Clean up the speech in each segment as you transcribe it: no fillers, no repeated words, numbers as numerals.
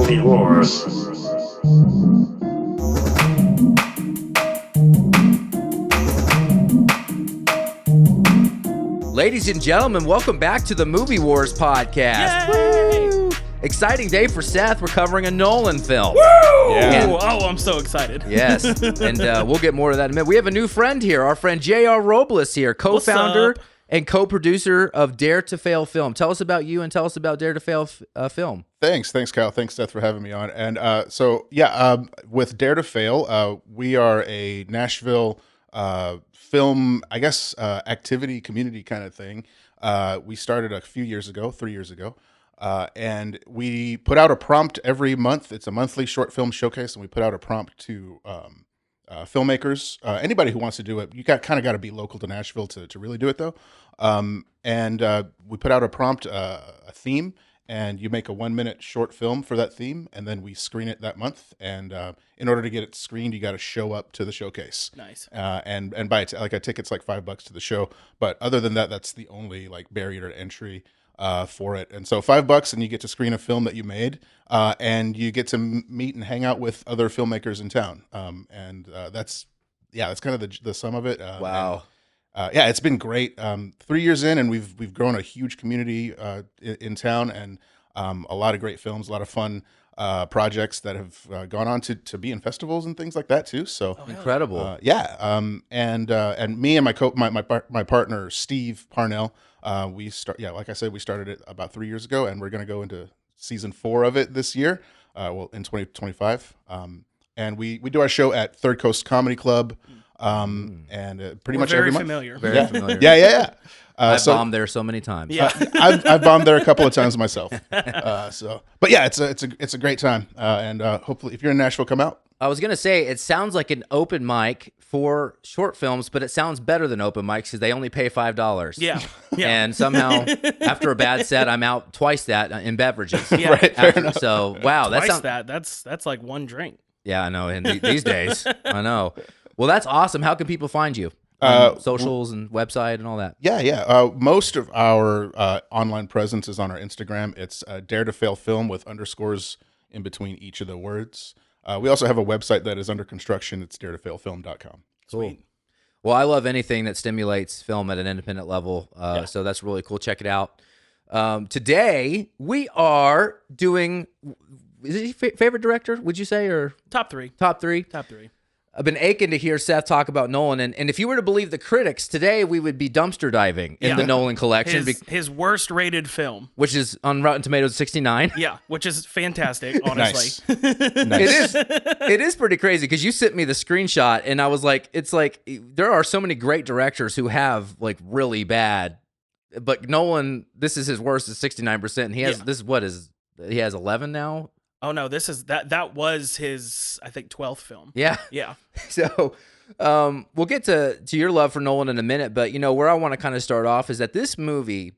Movie Wars. Ladies and gentlemen, welcome back to the Movie Wars podcast. Woo! Exciting day for Seth. We're covering a Nolan film. Woo! Yeah. Oh, I'm so excited. Yes, and we'll get more to that in a minute. We have a new friend here, our friend JR Robles here, co-founder and co-producer of Dare to Fail Film. Tell us about you and tell us about Dare to Fail Film. Thanks, Kyle. Thanks, Seth, for having me on. And with Dare to Fail, we are a Nashville film, I guess, activity community kind of thing. We started a few years ago, 3 years ago, and we put out a prompt every month. It's a monthly short film showcase, and we put out a prompt to filmmakers, anybody who wants to do it. You kind of got to be local to Nashville to really do it, though. We put out a prompt, a theme, and you make a 1-minute short film for that theme, and then we screen it that month. And in order to get it screened, you got to show up to the showcase. Nice. And buy a ticket's like $5 to the show. But other than that, that's the only barrier to entry for it. And so $5, and you get to screen a film that you made, and you get to meet and hang out with other filmmakers in town. That's kind of the sum of it. Wow. It's been great. 3 years in, and we've grown a huge community in town, and a lot of great films, a lot of fun projects that have gone on to be in festivals and things like that too. So Incredible. And me and my partner Steve Parnell, we started it about 3 years ago, and we're going to go into season 4 of it this year. In 2025. And we do our show at Third Coast Comedy Club. Pretty much every month. Very familiar. Yeah. I've bombed there so many times. Yeah. I've bombed there a couple of times myself. But yeah, it's a great time. And hopefully, if you're in Nashville, come out. I was going to say, it sounds like an open mic for short films, but it sounds better than open mics because they only pay $5. Yeah. And somehow, after a bad set, I'm out twice that in beverages. Yeah. Right, fair enough. So, wow. That's like one drink. Yeah, I know. And these days, I know. Well, that's awesome. How can people find you? Socials and website and all that. Yeah. Most of our online presence is on our Instagram. It's Dare to Fail Film with underscores in between each of the words. We also have a website that is under construction. It's daretofailfilm.com. Cool. Well, I love anything that stimulates film at an independent level. So that's really cool. Check it out. Today, we are doing, is it your favorite director, would you say, or? Top three. Top three? Top three. I've been aching to hear Seth talk about Nolan, and if you were to believe the critics, today we would be dumpster diving in the Nolan collection. His worst rated film. Which is on Rotten Tomatoes 69. Yeah, which is fantastic, honestly. Nice. It is pretty crazy because you sent me the screenshot, and I was like, it's like there are so many great directors who have like really bad, but Nolan, this is his worst is 69%, and he has he has 11 now. Oh no, that was his, I think, 12th film. Yeah. So we'll get to your love for Nolan in a minute, but where I want to kind of start off is that this movie,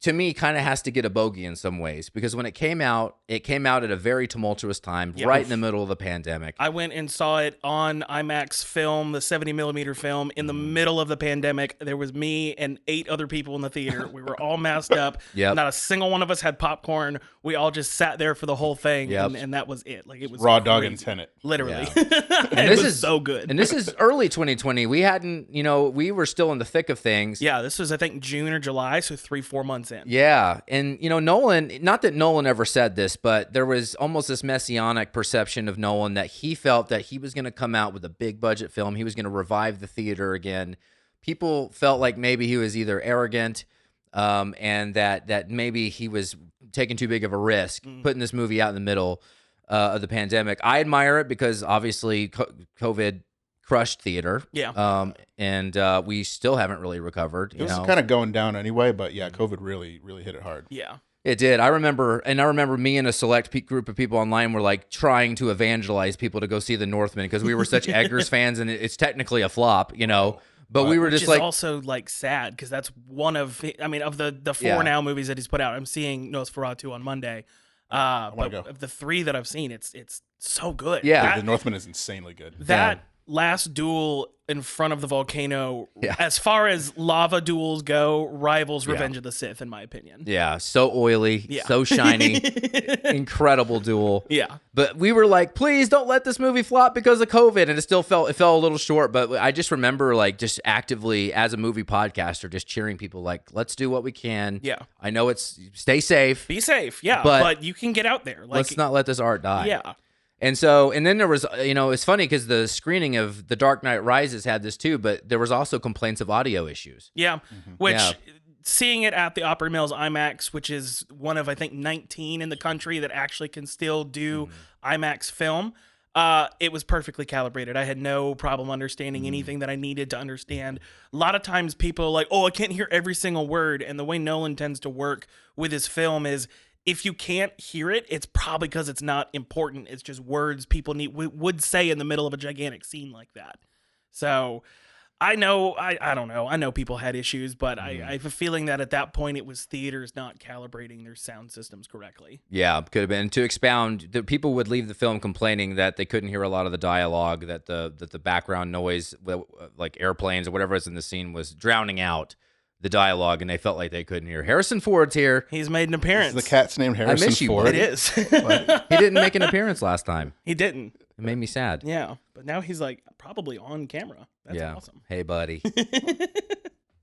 to me, kind of has to get a bogey in some ways, because when it came out at a very tumultuous time, right in the middle of the pandemic. I went and saw it on IMAX film, the 70 millimeter film, in the middle of the pandemic. There was me and 8 other people in the theater. We were all masked up. Yep. Not a single one of us had popcorn. We all just sat there for the whole thing, Yep. and that was it. Like, it was Raw crazy. dog and Tenet. Literally. Yeah. And this is so good. And this is early 2020. We hadn't, we were still in the thick of things. Yeah, this was, I think, June or July, so 3-4 months in. Yeah. And, Nolan, not that Nolan ever said this, but there was almost this messianic perception of Nolan that he felt that he was going to come out with a big budget film. He was going to revive the theater again. People felt like maybe he was either arrogant and that maybe he was taking too big of a risk, putting this movie out in the middle of the pandemic. I admire it because obviously COVID crushed theater. Yeah. And we still haven't really recovered. It was kind of going down anyway, but yeah, COVID really, really hit it hard. Yeah. It did. I remember me and a select group of people online were like trying to evangelize people to go see The Northman because we were such Eggers fans, and it's technically a flop, But we were Which just is like, also like sad because that's one of the 4 now movies that he's put out. I'm seeing Nosferatu on Monday. But go. of the 3 that I've seen, it's so good. Yeah. The Northman is insanely good. That last duel in front of the volcano, Yeah. as far as lava duels go, rivals Yeah. Revenge of the Sith, in my opinion. Yeah, so oily, Yeah. so shiny, incredible duel. Yeah. But we were like, please don't let this movie flop because of COVID, and it fell a little short. But I just remember like just actively as a movie podcaster, just cheering people like, let's do what we can. Yeah. I know it's stay safe. Be safe, yeah, But but you can get out there. Like, Let's not let this art die. yeah. And then there was, it's funny because the screening of The Dark Knight Rises had this too, but there was also complaints of audio issues. Yeah, which Yeah. seeing it at the Opry Mills IMAX, which is one of I think 19 in the country that actually can still do IMAX film, it was perfectly calibrated. I had no problem understanding anything that I needed to understand. A lot of times people are like, oh, I can't hear every single word, and the way Nolan tends to work with his film is, if you can't hear it, it's probably because it's not important. It's just words people would say in the middle of a gigantic scene like that. So I know, I don't know. I know people had issues, but I have a feeling that at that point it was theaters not calibrating their sound systems correctly. Yeah, could have been. To expound, the people would leave the film complaining that they couldn't hear a lot of the dialogue, that the background noise, like airplanes or whatever is in the scene, was drowning out the dialogue, and they felt like they couldn't hear. Harrison Ford's here. He's made an appearance. The cat's named Harrison miss you, Ford. buddy. It is. He didn't make an appearance last time. He didn't. It made me sad. Yeah, but now he's like probably on camera. That's awesome. Hey, buddy.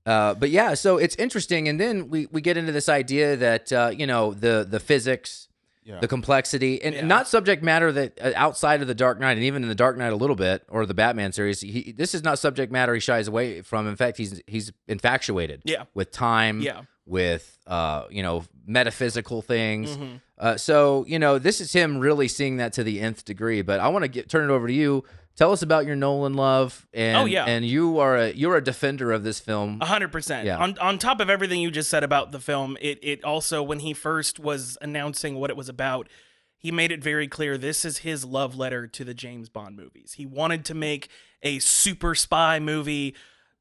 But yeah, so it's interesting, and then we get into this idea that the physics, the complexity, and not subject matter that outside of the Dark Knight, and even in the Dark Knight a little bit, or the Batman series, this is not subject matter he shies away from. In fact, he's infatuated with time, with metaphysical things. So this is him really seeing that to the nth degree. But I want to turn it over to you. Tell us about your Nolan love, and and you're a defender of this film. 100%. Yeah. On top of everything you just said about the film, it also, when he first was announcing what it was about, he made it very clear this is his love letter to the James Bond movies. He wanted to make a super spy movie,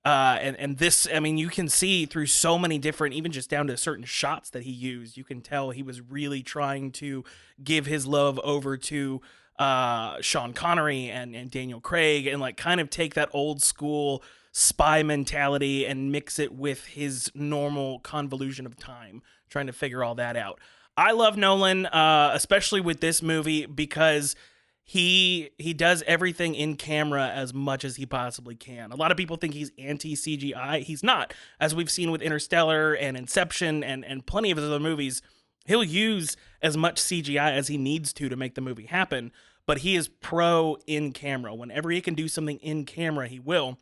and this, I mean, you can see through so many different, even just down to certain shots that he used, you can tell he was really trying to give his love over to Sean Connery and Daniel Craig, and like kind of take that old school spy mentality and mix it with his normal convolution of time, trying to figure all that out. I love Nolan, especially with this movie, because he does everything in camera as much as he possibly can. A lot of people think he's anti-CGI. He's not. As we've seen with Interstellar and Inception and plenty of his other movies, he'll use as much CGI as he needs to make the movie happen, but he is pro in camera. Whenever he can do something in camera, he will.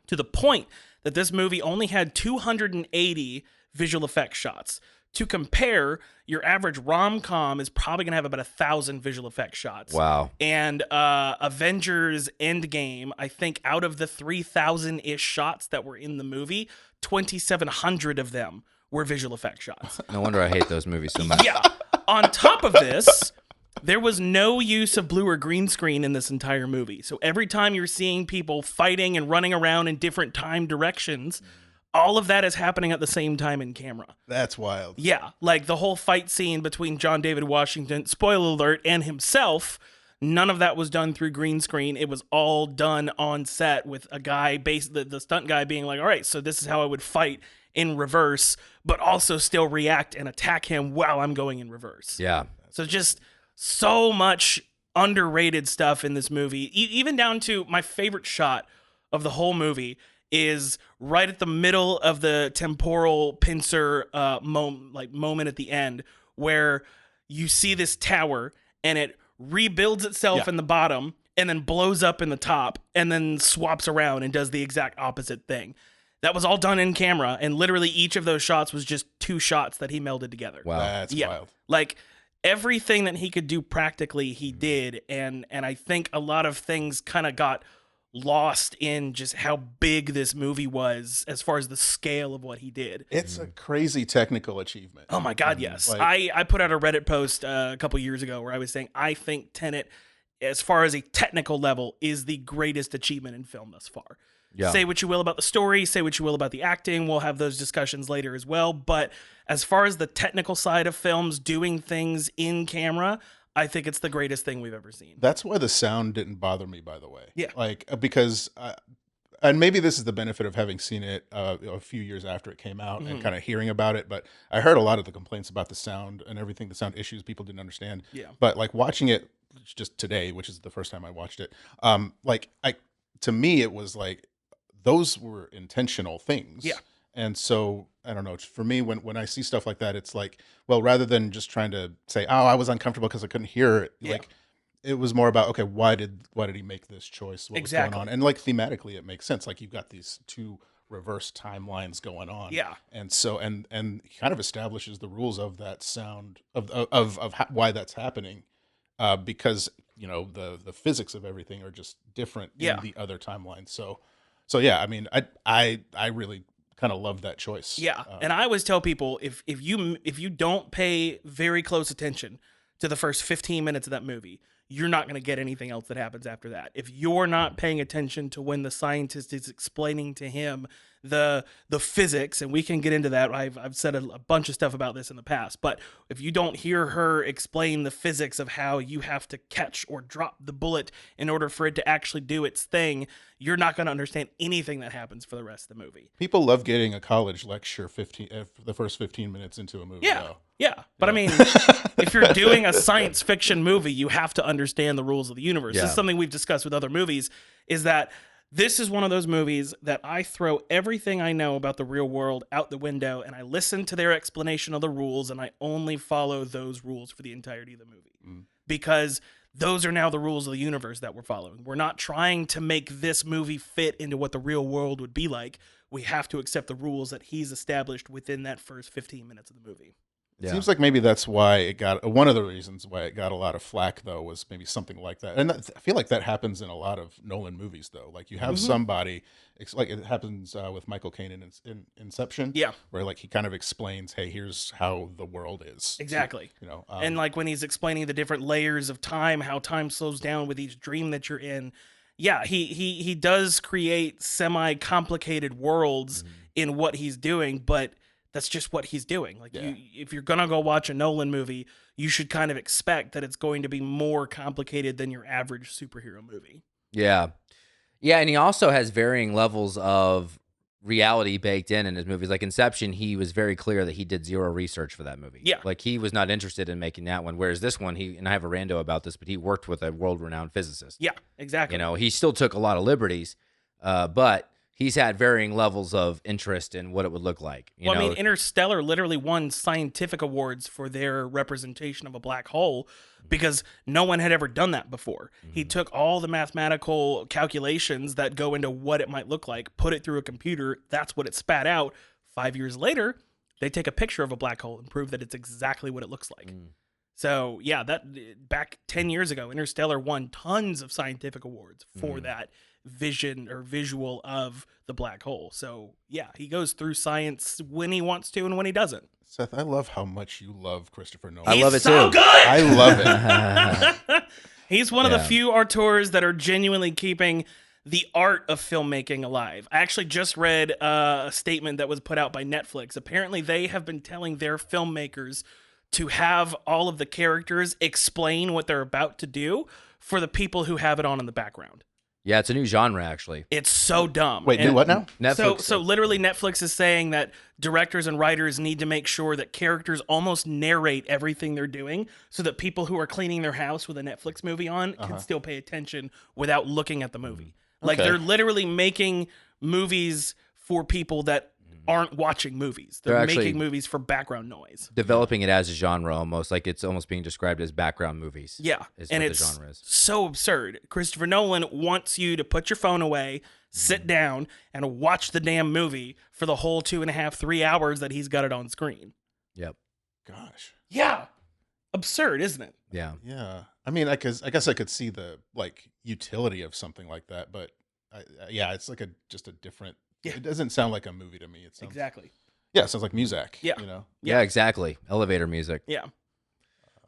To the point that this movie only had 280 visual effects shots. To compare, your average rom-com is probably going to have about 1,000 visual effects shots. Wow. And Avengers Endgame, I think out of the 3,000-ish shots that were in the movie, 2,700 of them were visual effects shots. No wonder I hate those movies so much. Yeah. On top of this, there was no use of blue or green screen in this entire movie. So every time you're seeing people fighting and running around in different time directions, all of that is happening at the same time in camera. That's wild. Yeah, like the whole fight scene between John David Washington, spoiler alert, and himself, none of that was done through green screen. It was all done on set with a guy, the stunt guy being like, all right, so this is how I would fight in reverse, but also still react and attack him while I'm going in reverse. Yeah. So just so much underrated stuff in this movie, even down to my favorite shot of the whole movie is right at the middle of the temporal pincer moment at the end, where you see this tower and it rebuilds itself in the bottom and then blows up in the top and then swaps around and does the exact opposite thing. That was all done in camera, and literally each of those shots was just 2 shots that he melded together. Wow. That's wild. Like everything that he could do practically, he did, and I think a lot of things kind of got lost in just how big this movie was as far as the scale of what he did. It's a crazy technical achievement. Oh my God, yes. Like- I put out a Reddit post a couple years ago where I was saying I think Tenet, as far as a technical level, is the greatest achievement in film thus far. Yeah. Say what you will about the story, say what you will about the acting. We'll have those discussions later as well. But as far as the technical side of films, doing things in camera, I think it's the greatest thing we've ever seen. That's why the sound didn't bother me, by the way. Yeah. Like, because, and maybe this is the benefit of having seen it a few years after it came out and kind of hearing about it. But I heard a lot of the complaints about the sound and everything, the sound issues people didn't understand. Yeah. But like watching it just today, which is the first time I watched it, to me, it was like, those were intentional things. Yeah. And so, I don't know, for me, when I see stuff like that, it's like, well, rather than just trying to say, oh, I was uncomfortable because I couldn't hear it, Yeah. like, it was more about, okay, why did he make this choice? What was going on? And like thematically, it makes sense. Like you've got these two reverse timelines going on. Yeah. And so, and he kind of establishes the rules of that sound why that's happening, because, you know, the physics of everything are just different in the other timeline. So yeah, I mean, I really kind of love that choice. Yeah. And I always tell people, if you don't pay very close attention to the first 15 minutes of that movie, you're not going to get anything else that happens after that. If you're not paying attention to when the scientist is explaining to him the physics, and we can get into that. I've said a bunch of stuff about this in the past, but if you don't hear her explain the physics of how you have to catch or drop the bullet in order for it to actually do its thing, you're not going to understand anything that happens for the rest of the movie. People love getting a college lecture the first 15 minutes into a movie. Yeah. Though. Yeah. But I mean, if you're doing a science fiction movie, you have to understand the rules of the universe. Yeah. This is something we've discussed with other movies, is that this is one of those movies that I throw everything I know about the real world out the window, and I listen to their explanation of the rules, and I only follow those rules for the entirety of the movie. Because those are now the rules of the universe that we're following. We're not trying to make this movie fit into what the real world would be like. We have to accept the rules that he's established within that first 15 minutes of the movie. It seems like maybe that's why it got, one of the reasons why it got a lot of flack, though, was maybe something like that. And I feel like that happens in a lot of Nolan movies, though. Like you have somebody, it's like it happens with Michael Caine in Inception. Yeah. Where like he kind of explains, hey, here's how the world is. Exactly. You know, and like when he's explaining the different layers of time, how time slows down with each dream that you're in. Yeah, he does create semi-complicated worlds in what he's doing, but that's just what he's doing. Like if you're gonna go watch a Nolan movie, you should kind of expect that it's going to be more complicated than your average superhero movie. Yeah. Yeah, and he also has varying levels of reality baked in his movies. Like Inception, he was very clear that he did zero research for that movie. Yeah. Like he was not interested in making that one. Whereas this one, and I have a rando about this, but he worked with a world-renowned physicist. Yeah, exactly. You know, he still took a lot of liberties, but he's had varying levels of interest in what it would look like. You know? I mean, Interstellar literally won scientific awards for their representation of a black hole because no one had ever done that before. He took all the mathematical calculations that go into what it might look like, put it through a computer. That's what it spat out. 5 years later, they take a picture of a black hole and prove that it's exactly what it looks like. So, yeah, that back 10 years ago, Interstellar won tons of scientific awards for that vision or visual of the black hole. So, yeah, he goes through science when he wants to and when he doesn't. Seth, I love how much you love Christopher Nolan. I love it so too. Good! I love it. He's one of the few auteurs that are genuinely keeping the art of filmmaking alive. I actually just read a statement that was put out by Netflix. Apparently, they have been telling their filmmakers to have all of the characters explain what they're about to do for the people who have it on in the background. Yeah, it's a new genre, actually. It's so dumb. Wait, do what now? Netflix. So literally Netflix is saying that directors and writers need to make sure that characters almost narrate everything they're doing so that people who are cleaning their house with a Netflix movie on can still pay attention without looking at the movie. Like they're literally making movies for people that aren't watching movies. They're actually making movies for background noise. developing it as a genre almost. Like it's almost being described as background movies. Yeah. Is And what it's the genre is. so absurd. Christopher Nolan wants you to put your phone away, sit down, and watch the damn movie for the whole 2.5, 3 hours that he's got it on screen. Yep. Gosh. Yeah. Absurd, isn't it? Yeah. Yeah. I mean, I guess I could see the like utility of something like that, but it's like just a different. Yeah. It doesn't sound like a movie to me. It sounds Exactly. Yeah, it sounds like music. Yeah. You know. Yeah, exactly. Elevator music. Yeah.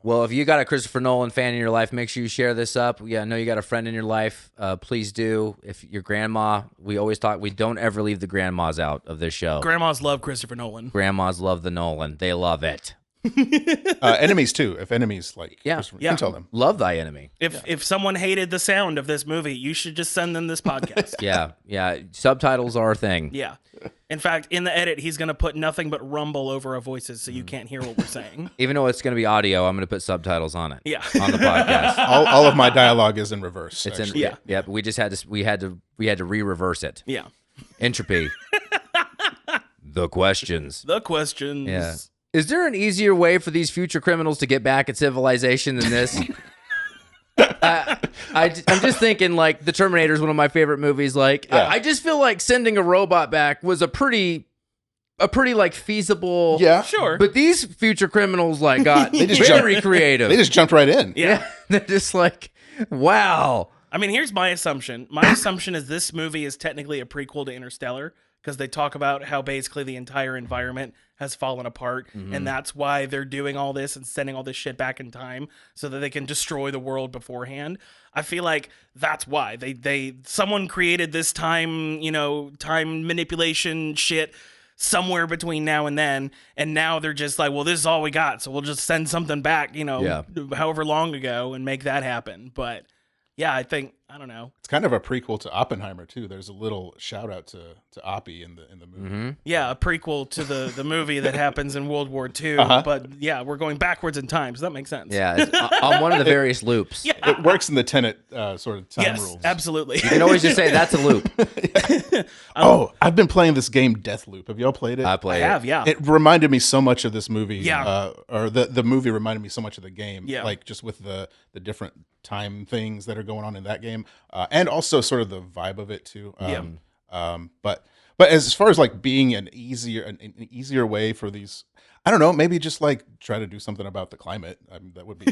Well, if you got a Christopher Nolan fan in your life, make sure you share this up. Yeah, I know you got a friend in your life. Please do. If your grandma, we always talk, we don't ever leave the grandmas out of this show. Grandmas love Christopher Nolan. Grandmas love the Nolan. They love it. Enemies too. If enemies Yeah. you Yeah. can tell them. Love thy enemy. If someone hated the sound of this movie, you should just send them this podcast. Yeah. Subtitles are a thing. Yeah. In fact, in the edit, he's going to put nothing but rumble over our voices so you can't hear what we're saying. Even though it's going to be audio, I'm going to put subtitles on it. Yeah. On the podcast. All of my dialogue is in reverse. It's actually. but we just had to re-reverse it. Yeah. Entropy. The questions. The questions. Yeah. Is there an easier way for these future criminals to get back at civilization than this? I'm just thinking, like, The Terminator is one of my favorite movies. Like, I just feel like sending a robot back was a pretty like feasible. Yeah. Sure. But these future criminals like got just very creative. They just jumped right in. Yeah. They're just like, wow. I mean, here's my assumption. My assumption is this movie is technically a prequel to Interstellar because they talk about how basically the entire environment has fallen apart, and that's why they're doing all this and sending all this shit back in time so that they can destroy the world beforehand. I feel like that's why someone created this time manipulation shit somewhere between now and then, and now they're just like, well, this is all we got, so we'll just send something back, however long ago and make that happen. But yeah, I don't know. It's kind of a prequel to Oppenheimer too. There's a little shout out to Oppie in the movie. Yeah, a prequel to the movie that happens in World War II. But yeah, we're going backwards in time, so that makes sense. Yeah, it's on one of the various loops. Yeah. It works in the Tenet sort of time Yes, rules. absolutely. You can always just say that's a loop. I've been playing this game Deathloop. Have y'all played it? I I play have, yeah. It reminded me so much of this movie. Yeah. Or the movie reminded me so much of the game. Yeah. Like just with the different time things that are going on in that game. And also sort of the vibe of it too. But as far as like being an easier way for these, I don't know, maybe just like try to do something about the climate. I mean, that would be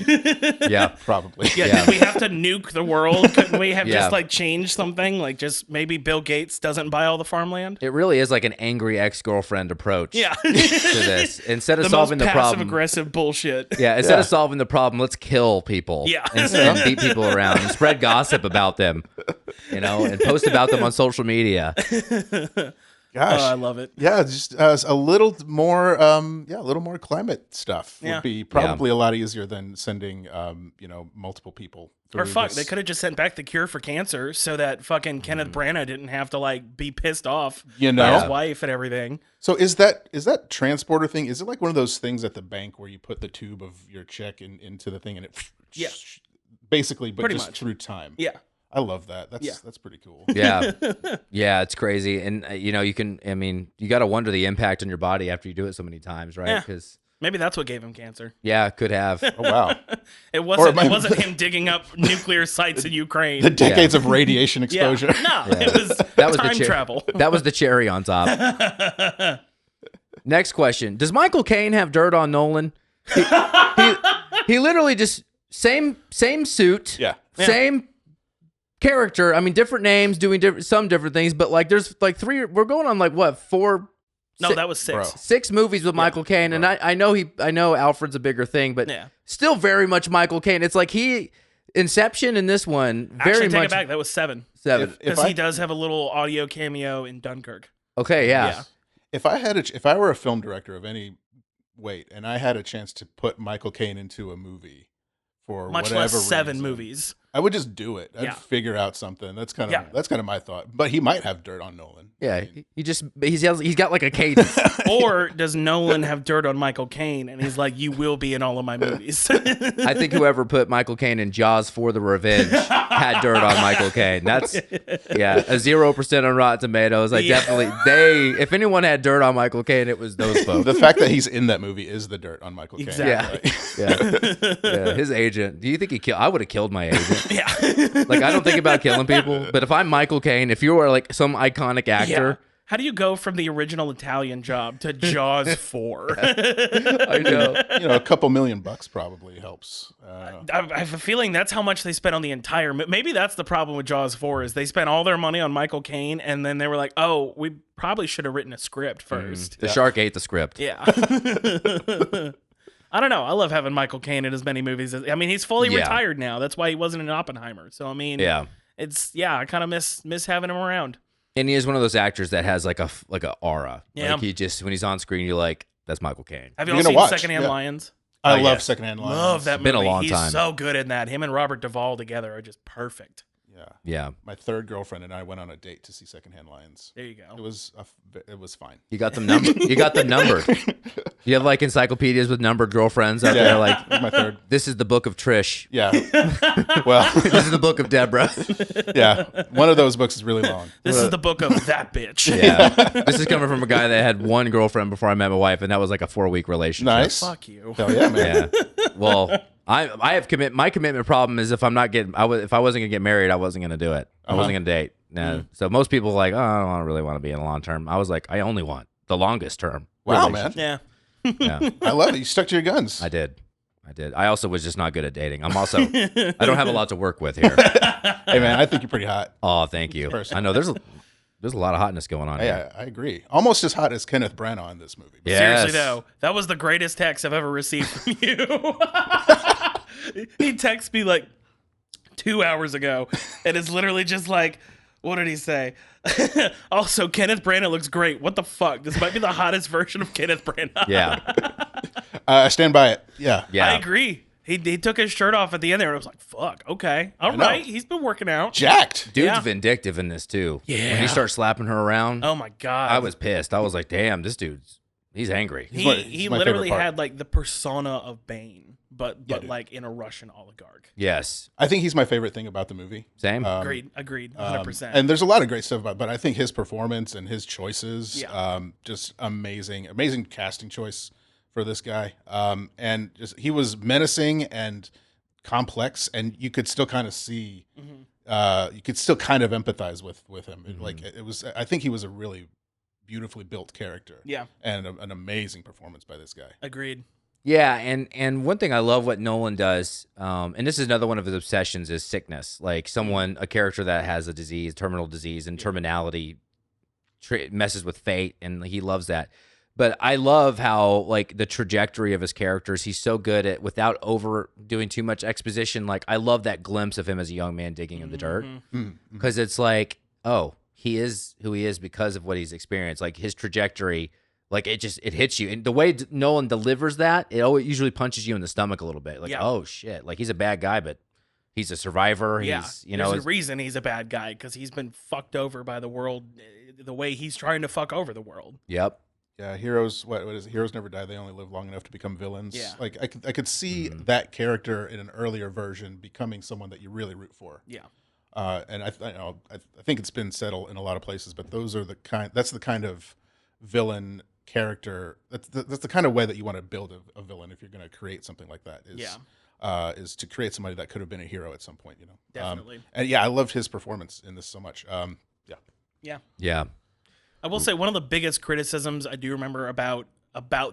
probably. Yeah, did we have to nuke the world? Couldn't we have Yeah. just like changed something? Like just maybe Bill Gates doesn't buy all the farmland? It really is like an angry ex-girlfriend approach Yeah. to this. Instead of The solving most the problem, passive-aggressive bullshit. yeah, instead of solving the problem, let's kill people. Yeah. and beat people around and spread gossip about them, and post about them on social media. Gosh. Oh, I love it. Yeah, just a little more, climate stuff would Yeah. be probably a lot easier than sending, multiple people. Or through fuck, this. they could have just sent back the cure for cancer so that fucking Kenneth Branagh didn't have to like be pissed off You by know? his wife and everything. So is that transporter thing? Is it like one of those things at the bank where you put the tube of your check into the thing and it, Yeah. basically, but Pretty just much. through time? Yeah. I love that. Yeah. That's pretty cool. Yeah, yeah, it's crazy, and you got to wonder the impact on your body after you do it so many times, right? Yeah. Because Maybe that's what gave him cancer. could have. Oh wow, It wasn't might- it wasn't him digging up nuclear sites in Ukraine. the decades of radiation Yeah. exposure. No, it was That was time the travel. That was the cherry on top. Next question: does Michael Caine have dirt on Nolan? He literally just same suit, Yeah. same character. I mean, different names, doing some different things, but like there's like three. We're going on like what 4? No, that was 6. Bro. 6 movies with Michael Caine, and I know Alfred's a bigger thing, but Yeah. still very much Michael Caine. It's like Inception in this one, very Actually, take much it back. That was 7. 7. If Because I- he does have a little audio cameo in Dunkirk. Okay, yeah. Yeah. If I were a film director of any weight and I had a chance to put Michael Caine into a movie for Much whatever less 7 reason, movies. I would just do it. I'd Yeah. figure out something. That's kind Yeah. of my thought. But he might have dirt on Nolan. Yeah, he's got like a cadence. Or does Nolan have dirt on Michael Caine and he's like, you will be in all of my movies? I think whoever put Michael Caine in Jaws for the Revenge had dirt on Michael Caine. That's a 0% on Rotten Tomatoes. Like definitely if anyone had dirt on Michael Caine, it was those folks. The fact that he's in that movie is the dirt on Michael Caine. Exactly. Yeah. His agent. Do you think he killed? I would have killed my agent. Yeah. Like I don't think about killing people, but if I'm Michael Caine, if you are like some iconic actor, How do you go from the original Italian Job to Jaws 4? I know. A couple $1,000,000 probably helps. I have a feeling that's how much they spent on the entire maybe that's the problem with Jaws 4 is they spent all their money on Michael Caine and then they were like, oh, we probably should have written a script first. The shark ate the script. Yeah. I don't know. I love having Michael Caine in as many movies. I mean, he's fully retired now. That's why he wasn't in Oppenheimer. So, I mean, I kind of miss having him around. And he is one of those actors that has like a aura. Yeah. Like he just when he's on screen, you're like, That's Michael Caine. Have you You're all gonna seen watch, Secondhand yeah. Lions? I Oh, love yes. Secondhand Lions. Love that movie. Been a long He's time. so good in that. Him and Robert Duvall together are just perfect. Yeah. Yeah. My third girlfriend and I went on a date to see Secondhand Lions. There you go. It was fine. You got them numbered. You got them numbered. You have like encyclopedias with numbered girlfriends out there. Like, it was my third. this is the book of Trish. Yeah. Well, This is the book of Deborah. yeah. One of those books is really long. This is the book of that bitch. Yeah. This is coming from a guy that had one girlfriend before I met my wife, and that was like a 4-week relationship. Nice. Fuck you. Hell yeah, man. Yeah. Well, I have my commitment problem is if I'm not getting if I wasn't gonna get married, I wasn't gonna do it. I wasn't gonna date. No. So most people are like, oh, I don't really want to be in a long term. I was like, I only want the longest term. Wow, relationship. Yeah. Yeah. I love it. You stuck to your guns. I did. I also was just not good at dating. I'm also I don't have a lot to work with here. Hey, man, I think you're pretty hot. Oh, thank you. Person. I know there's a lot of hotness going on Hey, here. I agree. Almost as hot as Kenneth Branagh in this movie. Yes. Seriously though, that was the greatest text I've ever received from you. He texted me like 2 hours ago, and it's literally just like, what did he say? Also, Kenneth Branagh looks great. What the fuck? This might be the hottest version of Kenneth Branagh. Yeah. I stand by it. Yeah. Yeah. I agree. He took his shirt off at the end there, and I was like, fuck, okay. All know. right. He's been working out. Jacked. Dude's Yeah. vindictive in this too. Yeah. When he starts slapping her around, Oh, my God. I was pissed. I was like, damn, he's angry. He my he favorite literally part. had like the persona of Bane, but dude. like in a Russian oligarch. Yes. I think he's my favorite thing about the movie. Same. Agreed, 100%. And there's a lot of great stuff about it, but I think his performance and his choices, Yeah. just amazing. Amazing casting choice for this guy. And just he was menacing and complex, and you could still kind of see, you could still kind of empathize with him. Like it was, I think he was a really beautifully built character. Yeah. And an amazing performance by this guy. Agreed. Yeah, and one thing I love what Nolan does, and this is another one of his obsessions, is sickness. Like a character that has a disease, terminal disease, and terminality messes with fate, and he loves that. But I love how like the trajectory of his characters, he's so good at without overdoing too much exposition. Like I love that glimpse of him as a young man digging in the dirt, because it's like, oh, he is who he is because of what he's experienced. Like his trajectory. Like it hits you, and the way Nolan delivers that, it always usually punches you in the stomach a little bit. Like, oh shit, like he's a bad guy, but he's a survivor. Yeah, He's, there's a reason he's a bad guy, because he's been fucked over by the world the way he's trying to fuck over the world. Yep. Yeah, heroes. What is it? Heroes never die; they only live long enough to become villains. Yeah. Like I could see that character in an earlier version becoming someone that you really root for. Yeah, And I think it's been said in a lot of places, but that's the kind of villain character. That's the kind of way that you want to build a villain if you're going to create something like that. Is to create somebody that could have been a hero at some point. You know, definitely. And yeah, I loved his performance in this so much. Yeah. I will say one of the biggest criticisms I do remember about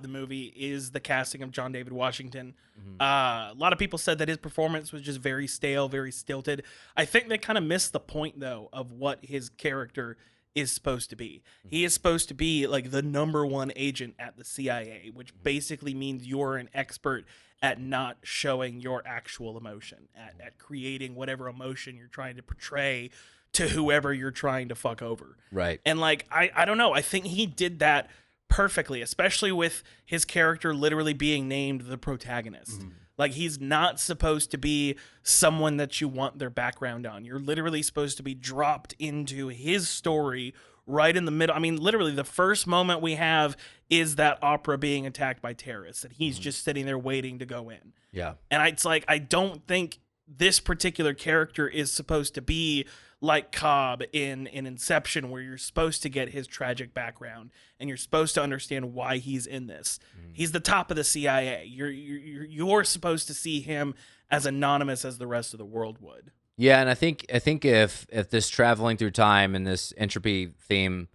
the movie is the casting of John David Washington. A lot of people said that his performance was just very stale, very stilted. I think they kind of missed the point though of what his character is supposed to be. He is supposed to be like the #1 agent at the CIA, which basically means you're an expert at not showing your actual emotion, at creating whatever emotion you're trying to portray to whoever you're trying to fuck over. Right. And like, I don't know, I think he did that perfectly, especially with his character literally being named the protagonist. Like, he's not supposed to be someone that you want their background on. You're literally supposed to be dropped into his story right in the middle. I mean, literally, the first moment we have is that opera being attacked by terrorists, and he's just sitting there waiting to go in. Yeah. And it's like, I don't think this particular character is supposed to be like Cobb in Inception, where you're supposed to get his tragic background and you're supposed to understand why he's in this. He's the top of the CIA. You're supposed to see him as anonymous as the rest of the world would. Yeah, and I think if this traveling through time and this entropy theme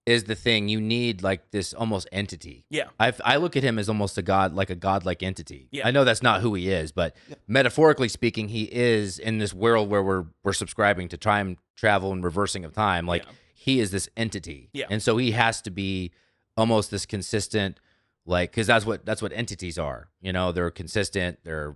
is the thing, you need like this almost entity. Yeah. I look at him as almost a godlike entity. Yeah. I know that's not who he is, but metaphorically speaking, he is in this world where we're subscribing to time travel and reversing of time. Like he is this entity. Yeah. And so he has to be almost this consistent, like, because that's what entities are. You know, they're consistent. They're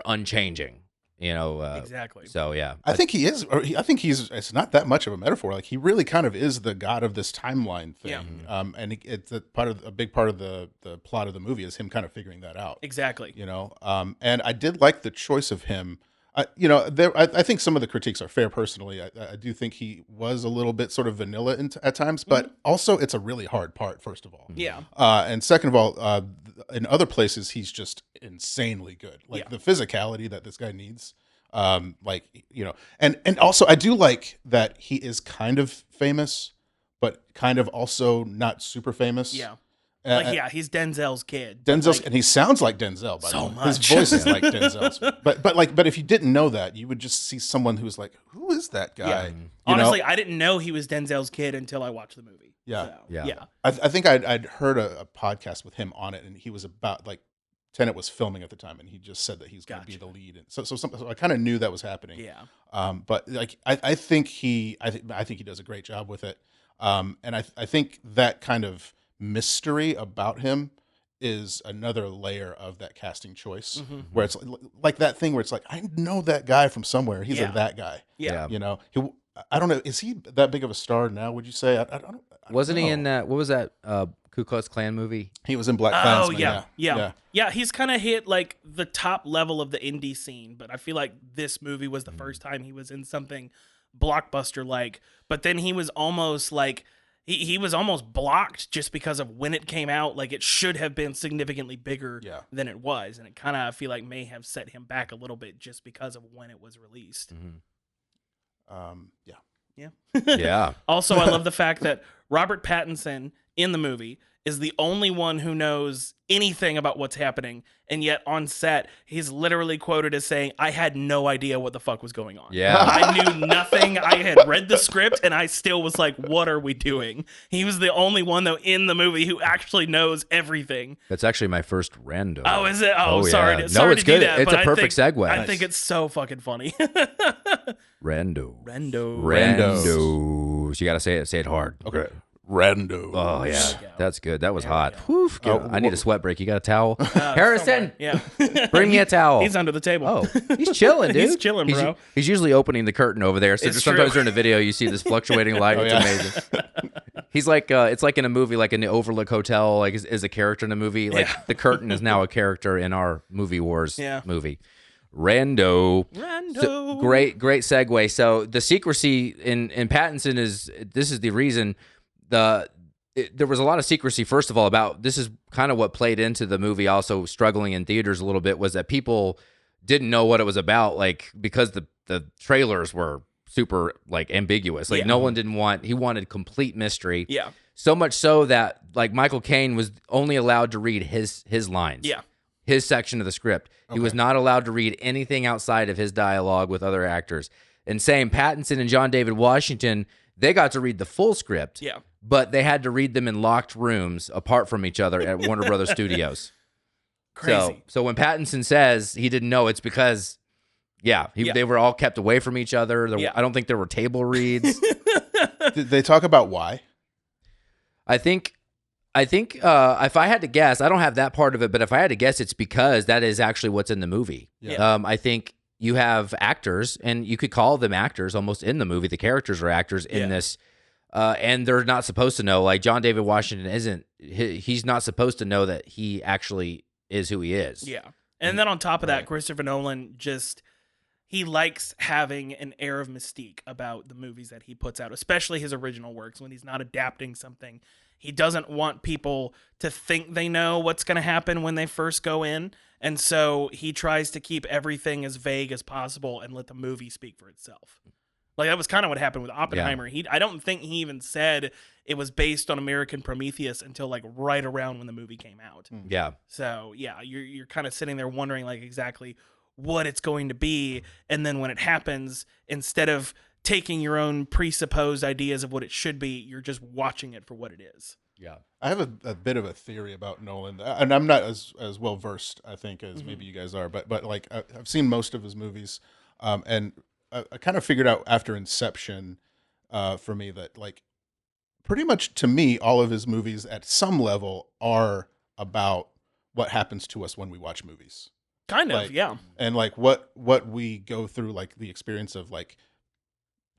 unchanging. Exactly. So yeah, I think he is. I think he's. It's not that much of a metaphor. Like he really kind of is the god of this timeline thing. Yeah. And it's a big part of the plot of the movie is him kind of figuring that out. Exactly. And I did like the choice of him. I think some of the critiques are fair. Personally, I do think he was a little bit sort of vanilla at times, but also it's a really hard part. First of all, Yeah. and second of all, in other places he's just insanely good. Like the physicality that this guy needs. And also I do like that he is kind of famous, but kind of also not super famous. Yeah. Uh, He's Denzel's kid. Denzel's, and he sounds like Denzel. By So the way. much. His voice is like Denzel's. But if you didn't know that, you would just see someone who's like, who is that guy? Yeah. You Honestly, know? I didn't know he was Denzel's kid until I watched the movie. Yeah. So, Yeah. yeah. I think I'd heard a podcast with him on it, and he was about like Tenet was filming at the time, and he just said that he's going to be the lead, and so I kind of knew that was happening. Yeah. But like I think he does a great job with it. And I think that kind of mystery about him is another layer of that casting choice, where it's like that thing where it's like, I know that guy from somewhere. He's that guy. Yeah. I don't know. Is he that big of a star now? Would you say? I don't. Wasn't he know. in that? What was that? Ku Klux Klan movie? He was in Black Oh, Klansman. yeah. He's kind of hit like the top level of the indie scene, but I feel like this movie was the first time he was in something blockbuster like. But then he was almost like he was almost blocked just because of when it came out. Like it should have been significantly bigger than it was, and it kind of I feel like may have set him back a little bit just because of when it was released. Yeah. Yeah. Also, I love the fact that Robert Pattinson in the movie is the only one who knows anything about what's happening, and yet on set, he's literally quoted as saying, "I had no idea what the fuck was going on. Yeah. I knew nothing. I had read the script, and I still was like, what are we doing?" He was the only one, though, in the movie who actually knows everything. That's actually my first rando. Oh, is it? Oh, yeah. sorry. No, Sorry it's to do good. that, It's but a perfect segue. I think it's so fucking funny. Rando. Rando. So you got to say it hard. Okay. Rando. Oh, yeah. That's good. That was There we hot. go. Whew, I need a sweat break. You got a towel? Harrison, Yeah. bring me a towel. He's under the table. Oh, he's chilling, dude. He's chilling, bro. He's usually opening the curtain over there. So It's sometimes true. during the video, you see this fluctuating light. It's amazing. He's like, it's like in a movie, like in the Overlook Hotel, like is a character in a movie. Like the curtain is now a character in our Movie Wars movie. Rando. So, great segue. So the secrecy in Pattinson this is the reason there was a lot of secrecy, first of all, about this is kind of what played into the movie also struggling in theaters a little bit, was that people didn't know what it was about, like because the trailers were super like ambiguous. Like Nolan he wanted complete mystery. Yeah. So much so that like Michael Caine was only allowed to read his lines. Yeah. His section of the script. He was not allowed to read anything outside of his dialogue with other actors. And same, Pattinson and John David Washington, they got to read the full script. Yeah. But they had to read them in locked rooms apart from each other at Warner Brothers Studios. Crazy. So when Pattinson says he didn't know, it's because, they were all kept away from each other. I don't think there were table reads. Did they talk about why? I think if I had to guess, I don't have that part of it, but if I had to guess, it's because that is actually what's in the movie. Yeah. I think you have actors, and you could call them actors almost in the movie. The characters are actors in this, and they're not supposed to know. Like John David Washington isn't. He's not supposed to know that he actually is who he is. Yeah. And then on top of that, Christopher Nolan he likes having an air of mystique about the movies that he puts out, especially his original works when he's not adapting something. He doesn't want people to think they know what's going to happen when they first go in. And so he tries to keep everything as vague as possible and let the movie speak for itself. Like that was kind of what happened with Oppenheimer. I don't think he even said it was based on American Prometheus until like right around when the movie came out. Yeah. So yeah, you're kind of sitting there wondering like exactly what it's going to be. And then when it happens, instead of taking your own presupposed ideas of what it should be, you're just watching it for what it is. Yeah. I have a bit of a theory about Nolan, and I'm not as well versed, I think, as maybe you guys are, but like I've seen most of his movies, and I kind of figured out after Inception, for me, that like pretty much to me, all of his movies at some level are about what happens to us when we watch movies. Kind of, Like, yeah. And like what we go through, like the experience of like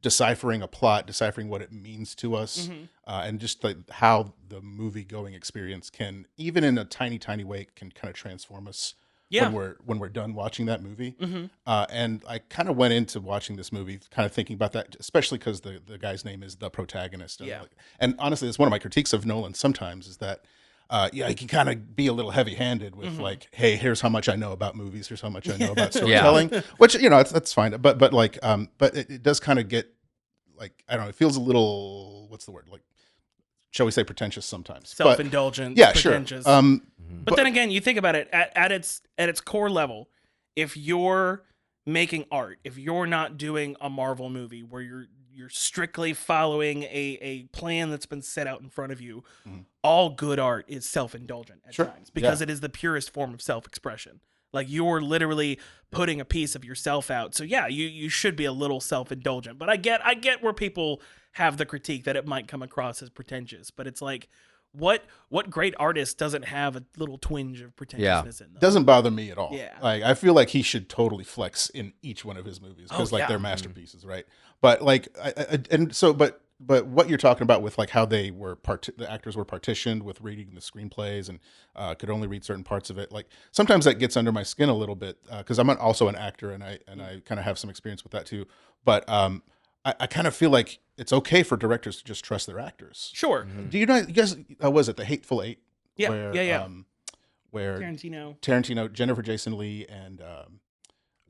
deciphering a plot, deciphering what it means to us, Mhm. and just like how the movie going experience can, even in a tiny way, can kind of transform us Yeah. when we're done watching that movie. Mhm. And I kind of went into watching this movie kind of thinking about that, especially because the guy's name is the protagonist. And, Yeah. and honestly, it's one of my critiques of Nolan sometimes is that yeah, he can kind of be a little heavy-handed with like, hey, here's how much I know about movies, here's how much I know about storytelling, which that's fine. But like, but it does kind of get like, I don't know, it feels a little, what's the word, like, shall we say, pretentious sometimes. Self-indulgent, But, yeah, pretentious. sure. But then again, you think about it at its core level. If you're making art, if you're not doing a Marvel movie where you're strictly following a plan that's been set out in front of you, all good art is self-indulgent at times because it is the purest form of self-expression. Like you're literally putting a piece of yourself out. So yeah, you should be a little self-indulgent. But I get where people have the critique that it might come across as pretentious. But it's like, what great artist doesn't have a little twinge of pretentiousness in them? Doesn't bother me at all. Yeah. Like I feel like he should totally flex in each one of his movies because they're masterpieces, right? But like but what you're talking about with like how they were the actors were partitioned with reading the screenplays and could only read certain parts of it. Like sometimes that gets under my skin a little bit because I'm also an actor and I kind of have some experience with that too. But I kind of feel like it's okay for directors to just trust their actors. Sure. Do you know? You guys, was it The Hateful Eight? Yeah. Where, where Tarantino, Jennifer Jason Leigh, and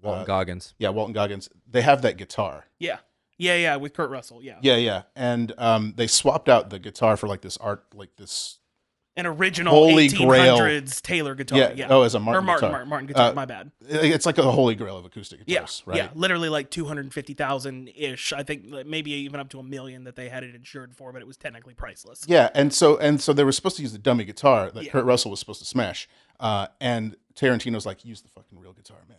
Walton Goggins. Yeah, Walton Goggins. They have that guitar. Yeah, with Kurt Russell. Yeah. Yeah. And they swapped out the guitar for like this art, like this an original Holy 1800s Grail Taylor guitar. Yeah. Oh, as a Martin guitar. Martin guitar. My bad. It's like a holy grail of acoustic guitars, right? Yeah, literally like 250,000 ish. I think maybe even up to $1 million that they had it insured for, but it was technically priceless. Yeah, and so they were supposed to use the dummy guitar that Kurt Russell was supposed to smash, and Tarantino's like, use the fucking real guitar, man.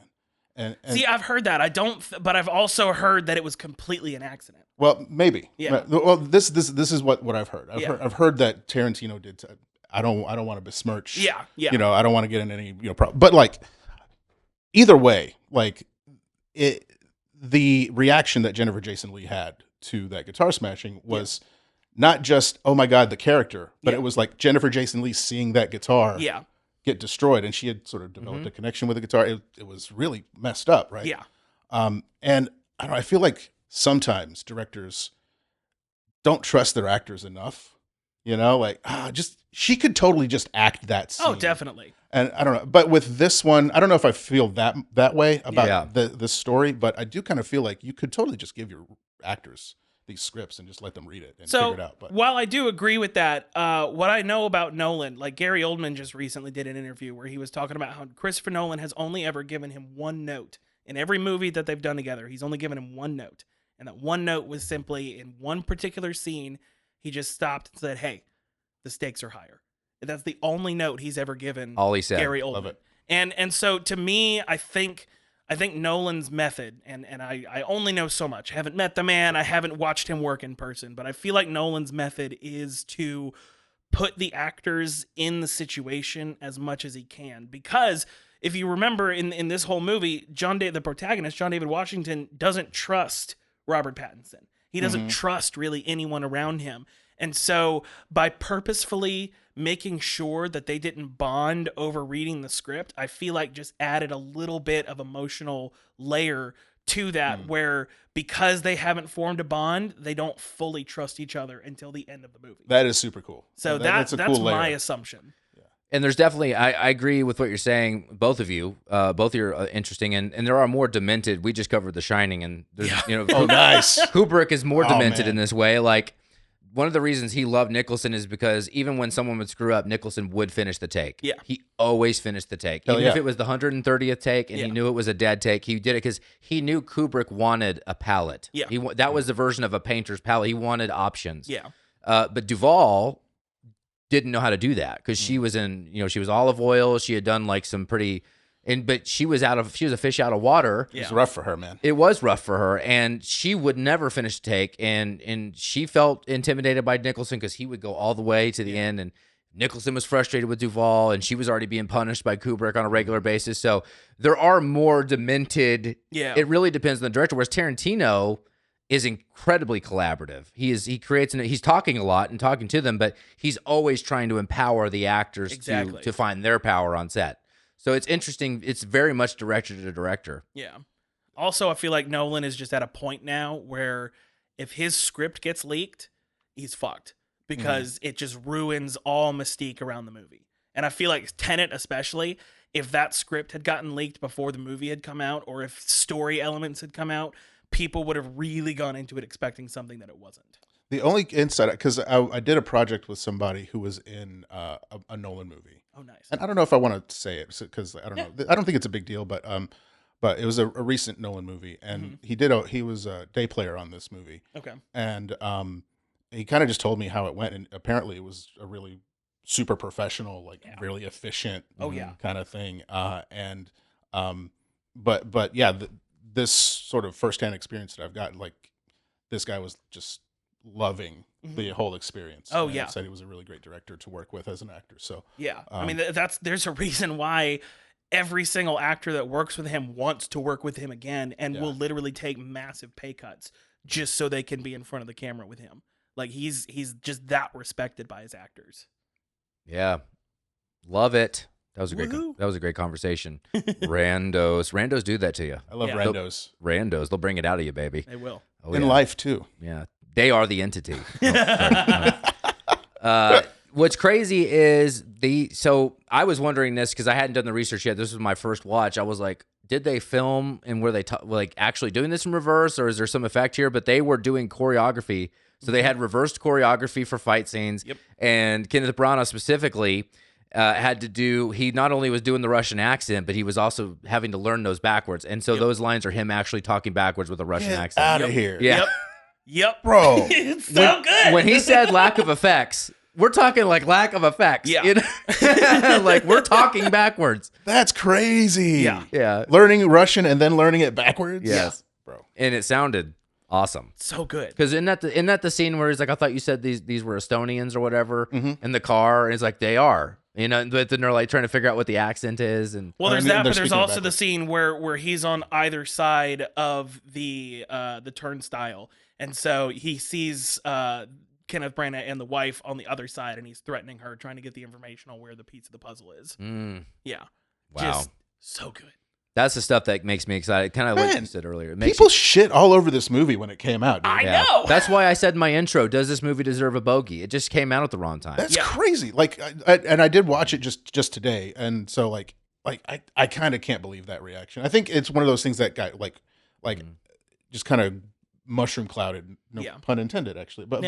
And see, I've heard that. I don't, but I've also heard that it was completely an accident. Well, maybe. Yeah. Well, this is what I've heard. I've heard that Tarantino did. I don't want to besmirch. Yeah. You know, I don't want to get in any problem. But like, either way, like the reaction that Jennifer Jason Leigh had to that guitar smashing was not just, oh my God, the character, but it was like Jennifer Jason Leigh seeing that guitar get destroyed, and she had sort of developed a connection with the guitar. It was really messed up, right? Yeah. And I don't know, I feel like sometimes directors don't trust their actors enough. You know, like she could totally just act that scene. Oh, definitely. And I don't know, but with this one, I don't know if I feel that way about this story, but I do kind of feel like you could totally just give your actors these scripts and just let them read it and figure it out. But while I do agree with that, what I know about Nolan, like Gary Oldman just recently did an interview where he was talking about how Christopher Nolan has only ever given him one note in every movie that they've done together. He's only given him one note, and that one note was simply in one particular scene. He just stopped and said, "Hey, the stakes are higher." That's the only note he's ever given. All he said. Gary Oldman. Love it. And so to me, I think Nolan's method, and I only know so much. I haven't met the man. I haven't watched him work in person, but I feel like Nolan's method is to put the actors in the situation as much as he can. Because if you remember in this whole movie, the protagonist, John David Washington, doesn't trust Robert Pattinson. He doesn't trust really anyone around him. And so by purposefully making sure that they didn't bond over reading the script, I feel like just added a little bit of emotional layer to that where because they haven't formed a bond, they don't fully trust each other until the end of the movie. that is super cool. So that's a cool my layer. assumption. And there's definitely, I agree with what you're saying, both of you. Both of you are interesting, and there are more demented. We just covered The Shining, and there's, Oh, nice. Kubrick is more demented man. in this way. Like, one of the reasons he loved Nicholson is because even when someone would screw up, Nicholson would finish the take. Yeah. He always finished the take. Hell Even yeah. if it was the 130th take and he knew it was a dead take, he did it because he knew Kubrick wanted a palette. Yeah. That was the version of a painter's palette. He wanted options. Yeah. But Duvall didn't know how to do that because she was in, she was olive oil. She had done like some pretty, but she was a fish out of water. Yeah. It's rough for her, man. It was rough for her, and she would never finish a take, and she felt intimidated by Nicholson because he would go all the way to the end and Nicholson was frustrated with Duvall, and she was already being punished by Kubrick on a regular basis. So there are more demented. Yeah. It really depends on the director. Whereas Tarantino is incredibly collaborative. He creates and he's talking a lot and talking to them, but he's always trying to empower the actors to find their power on set. So it's interesting. It's very much director to director. Yeah. Also, I feel like Nolan is just at a point now where if his script gets leaked, he's fucked because it just ruins all mystique around the movie. And I feel like Tenet especially, if that script had gotten leaked before the movie had come out, or if story elements had come out, people would have really gone into it expecting something that it wasn't. The only insight, because I did a project with somebody who was in a Nolan movie. Oh, nice. And I don't know if I want to say it because I don't know. I don't think it's a big deal, but it was a recent Nolan movie, and he was a day player on this movie. Okay. And he kind of just told me how it went, and apparently it was a really super professional, like really efficient kind of thing. But yeah, this sort of firsthand experience that I've gotten, like this guy was just loving the whole experience. Oh, and yeah. said he was a really great director to work with as an actor. So yeah, I mean there's a reason why every single actor that works with him wants to work with him again, and will literally take massive pay cuts just so they can be in front of the camera with him. Like he's just that respected by his actors. Yeah, love it. That was a great conversation. Randos do that to you. I love randos. They'll bring it out of you, baby. They will. Oh, in life too. Yeah, they are the entity. What's crazy is so I was wondering this because I hadn't done the research yet. This was my first watch. I was like, did they film and were they like actually doing this in reverse, or is there some effect here? But they were doing choreography. So they had reversed choreography for fight scenes. Yep. And Kenneth Branagh specifically had to do, he not only was doing the Russian accent, but he was also having to learn those backwards. And so those lines are him actually talking backwards with a Russian accent. Out of here. Yeah. Yep. Bro. It's so good. When he said lack of effects, we're talking like lack of effects. Yeah. You know? Like we're talking backwards. That's crazy. Yeah. Yeah. Learning Russian and then learning it backwards. Yes. Bro. And it sounded awesome. So good. Because isn't that the scene where he's like, I thought you said these were Estonians or whatever in the car, and he's like, they are. You know, but then they're like trying to figure out what the accent is, and well, there's that, but there's also the scene where he's on either side of the turnstile, and so he sees Kenneth Branagh and the wife on the other side, and he's threatening her, trying to get the information on where the piece of the puzzle is. Yeah. Wow. Just so good. That's the stuff that makes me excited. Kind of like you said earlier. People shit all over this movie when it came out, dude. I know. That's why I said in my intro, does this movie deserve a bogey? It just came out at the wrong time. That's crazy. Like, I did watch it just today, and so like I kind of can't believe that reaction. I think it's one of those things that got like just kind of mushroom clouded. No pun intended, actually. But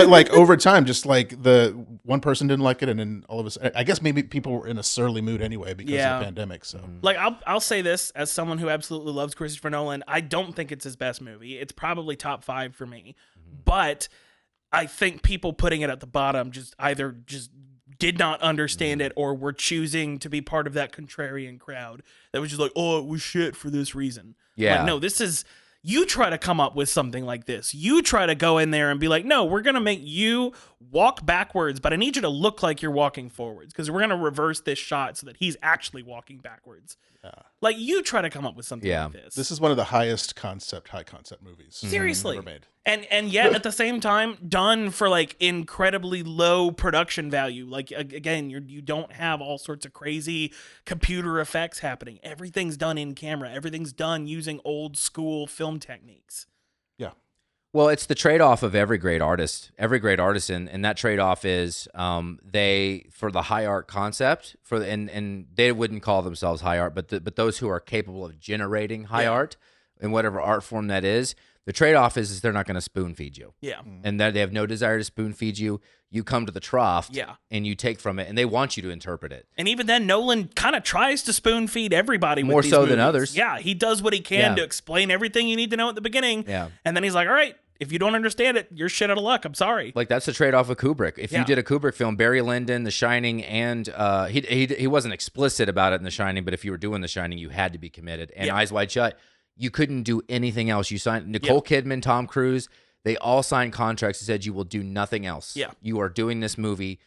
like over time, just like the one person didn't like it, and then all of us. I guess maybe people were in a surly mood anyway because of the pandemic. So like I'll say this as someone who absolutely loves Christopher Nolan. I don't think it's his best movie. It's probably top 5 for me, but I think people putting it at the bottom just either did not understand it, or were choosing to be part of that contrarian crowd that was just like, oh, it was shit for this reason. Yeah. Like, no, this is. You try to come up with something like this. You try to go in there and be like, no, we're going to make you walk backwards, but I need you to look like you're walking forwards because we're going to reverse this shot so that he's actually walking backwards. Yeah. Like, you try to come up with something like this. This is one of the high concept movies. Seriously. Ever made. And yet, at the same time, done for, like, incredibly low production value. Like, again, you don't have all sorts of crazy computer effects happening. Everything's done in camera. Everything's done using old school film techniques. Yeah. Well, it's the trade-off of every great artist, and that trade-off is they, for the high art concept, and they wouldn't call themselves high art, but those who are capable of generating high art in whatever art form that is, the trade-off is they're not going to spoon-feed you. Yeah. And that they have no desire to spoon-feed you. You come to the trough, and you take from it, and they want you to interpret it. And even then, Nolan kind of tries to spoon-feed everybody more with these so movies. than others. Yeah, he does what he can to explain everything you need to know at the beginning. Yeah. And then he's like, all right, if you don't understand it, you're shit out of luck. I'm sorry. Like, that's the trade-off of Kubrick. If you did a Kubrick film, Barry Lyndon, The Shining, and he wasn't explicit about it in The Shining, but if you were doing The Shining, you had to be committed. And Eyes Wide Shut, you couldn't do anything else. You signed Nicole Kidman, Tom Cruise. They all signed contracts that said you will do nothing else. Yeah. You are doing this movie.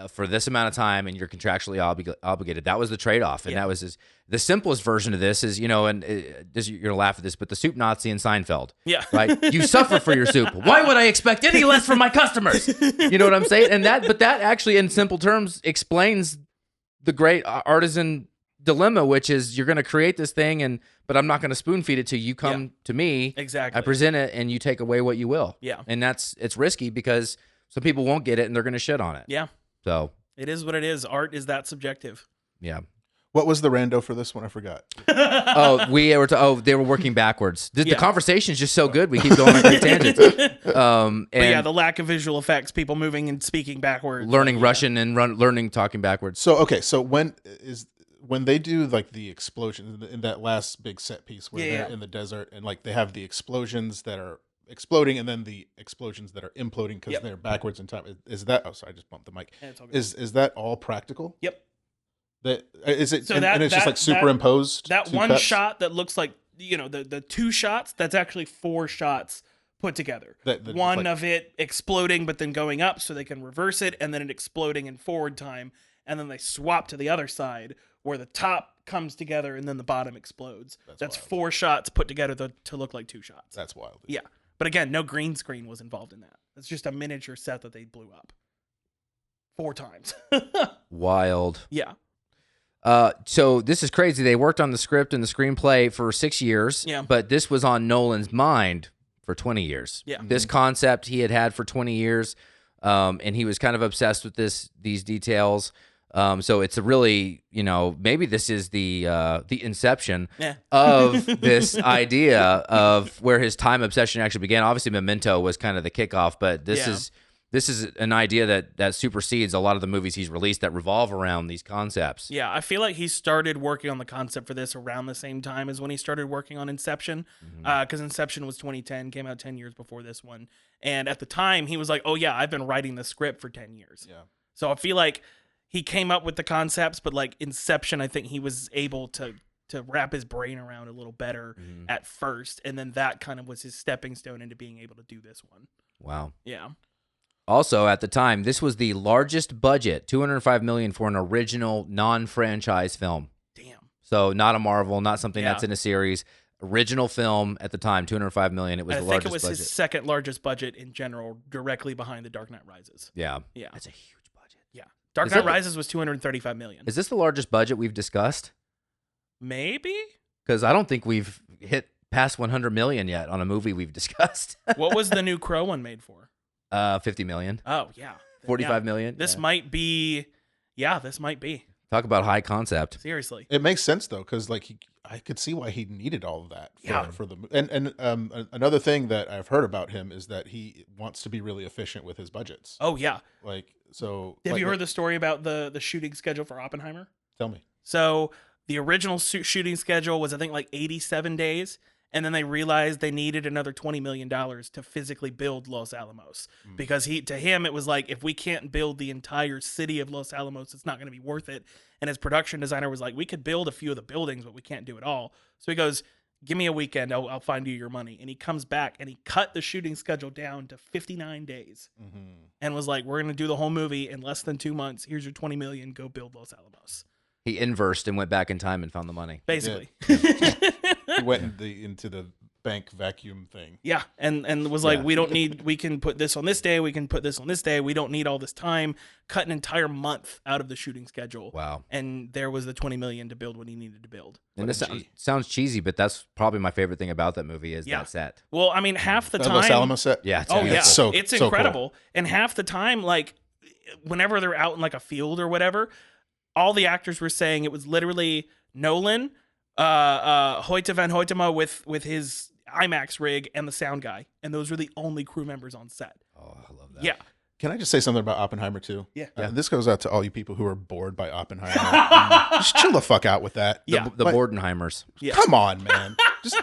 for this amount of time, and you're contractually obligated. That was the trade-off, and that was the simplest version of this is, and you're gonna laugh at this, but the soup Nazi in Seinfeld. Yeah. Right? You suffer for your soup. Why would I expect any less from my customers? You know what I'm saying? And that actually, in simple terms, explains the great artisan dilemma, which is you're going to create this thing, but I'm not going to spoon feed it to you. You come to me, exactly. I present it, and you take away what you will. Yeah, and it's risky because some people won't get it, and they're going to shit on it. Yeah, so it is what it is. Art is that subjective. Yeah. What was the rando for this one? I forgot. They were working backwards. The conversation's just so good. We keep going on great tangents. But yeah, the lack of visual effects, people moving and speaking backwards, learning Russian and learning talking backwards. So so when they do like the explosion in that last big set piece where they're in the desert and like they have the explosions that are exploding and then the explosions that are imploding because they're backwards in time. Is that? Oh, sorry, I just bumped the mic. Is that all practical? Yep. That is it, so and it's just like superimposed. That one cuts? shot that looks like the two shots. That's actually 4 shots put together. One of it exploding, but then going up so they can reverse it, and then it exploding in forward time, and then they swap to the other side where the top comes together and then the bottom explodes. That's 4 shots put together to look like 2 shots. That's wild. Dude. Yeah, but again, no green screen was involved in that. It's just a miniature set that they blew up 4 times. Wild. Yeah. So this is crazy. They worked on the script and the screenplay for 6 years, but this was on Nolan's mind for 20 years. Yeah. This concept he had for 20 years, and he was kind of obsessed with these details. So it's a really, maybe this is the inception of this idea of where his time obsession actually began. Obviously, Memento was kind of the kickoff, but this is an idea that supersedes a lot of the movies he's released that revolve around these concepts. Yeah, I feel like he started working on the concept for this around the same time as when he started working on Inception, because Inception was 2010, came out 10 years before this one. And at the time, he was like, oh yeah, I've been writing the script for 10 years. Yeah. So I feel like he came up with the concepts, but like Inception, I think he was able to wrap his brain around a little better at first. And then that kind of was his stepping stone into being able to do this one. Wow. Yeah. Also, at the time, this was the largest budget, $205 million for an original non-franchise film. Damn. So not a Marvel, not something that's in a series. Original film at the time, $205 million. It was the largest budget. I think it was his second largest budget in general, directly behind The Dark Knight Rises. Yeah. Yeah. That's a huge budget. Yeah. Dark Knight Rises was $235 million. Is this the largest budget we've discussed? Maybe. Because I don't think we've hit past 100 million yet on a movie we've discussed. What was the new Crow one made for? 50 million. Oh, yeah. 45 million. This might be. Yeah, this might be. Talk about high concept. Seriously. It makes sense though, because like I could see why he needed all of that for the and another thing that I've heard about him is that he wants to be really efficient with his budgets. Oh yeah. Like so. Have you heard the story about the shooting schedule for Oppenheimer? Tell me. So the original shooting schedule was I think like 87 days. And then they realized they needed another $20 million to physically build Los Alamos. Because to him, it was like, if we can't build the entire city of Los Alamos, it's not going to be worth it. And his production designer was like, we could build a few of the buildings, but we can't do it all. So he goes, give me a weekend, I'll find you your money. And he comes back and he cut the shooting schedule down to 59 days. And was like, we're going to do the whole movie in less than 2 months. Here's your $20 million, go build Los Alamos. He inversed and went back in time and found the money. Basically. He went into the bank vacuum thing. Yeah, and was like, we can put this on this day, we can put this on this day, we don't need all this time. Cut an entire month out of the shooting schedule. Wow. And there was the $20 million to build what he needed to build. And this sounds cheesy, but that's probably my favorite thing about that movie is that set. Well, I mean, half the time. Los Alamos set? Yeah. It's incredible. Cool. And half the time, like, whenever they're out in like a field or whatever, all the actors were saying it was literally Nolan, Hoyte van Hoytema with his IMAX rig, and the sound guy. And those were the only crew members on set. Oh, I love that. Yeah. Can I just say something about Oppenheimer too? Yeah. This goes out to all you people who are bored by Oppenheimer. Just chill the fuck out with that. Yeah. The Bordenheimers. Yeah. Come on, man.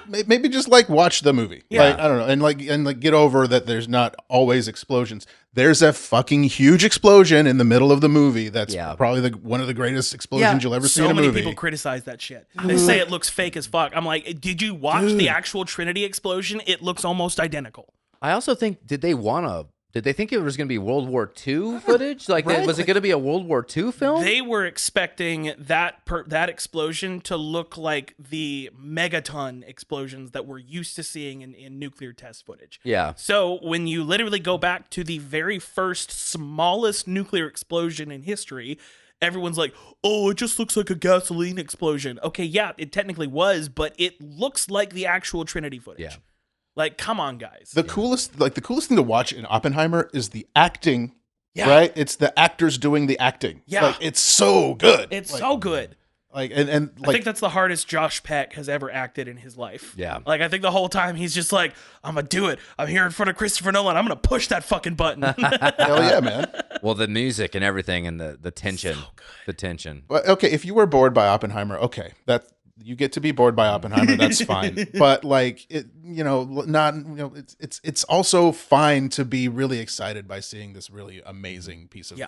Maybe just like watch the movie. Yeah. Like, I don't know, and get over that there's not always explosions. There's a fucking huge explosion in the middle of the movie. That's probably one of the greatest explosions you'll ever see in a movie. So many people criticize that shit. They say it looks fake as fuck. I'm like, did you watch the actual Trinity explosion? It looks almost identical. I also think, did they want to Did they think it was going to be World War II footage? Like, Right, was it going to be a World War II film? They were expecting that explosion to look like the megaton explosions that we're used to seeing in nuclear test footage. Yeah. So when you literally go back to the very first smallest nuclear explosion in history, everyone's like, oh, it just looks like a gasoline explosion. Okay, yeah, it technically was, but it looks like the actual Trinity footage. Yeah. Like, come on, guys. The coolest thing to watch in Oppenheimer is the acting. Yeah. Right? It's the actors doing the acting. Yeah. Like, it's so good. It's so good. Like and I think that's the hardest Josh Peck has ever acted in his life. Yeah. Like, I think the whole time he's just like, I'm going to do it. I'm here in front of Christopher Nolan. I'm going to push that fucking button. hell yeah, man. Well, the music and everything and the tension. The tension. Well, okay, if you were bored by Oppenheimer, okay, that you get to be bored by Oppenheimer. That's fine. But like it, it's also fine to be really excited by seeing this really amazing piece of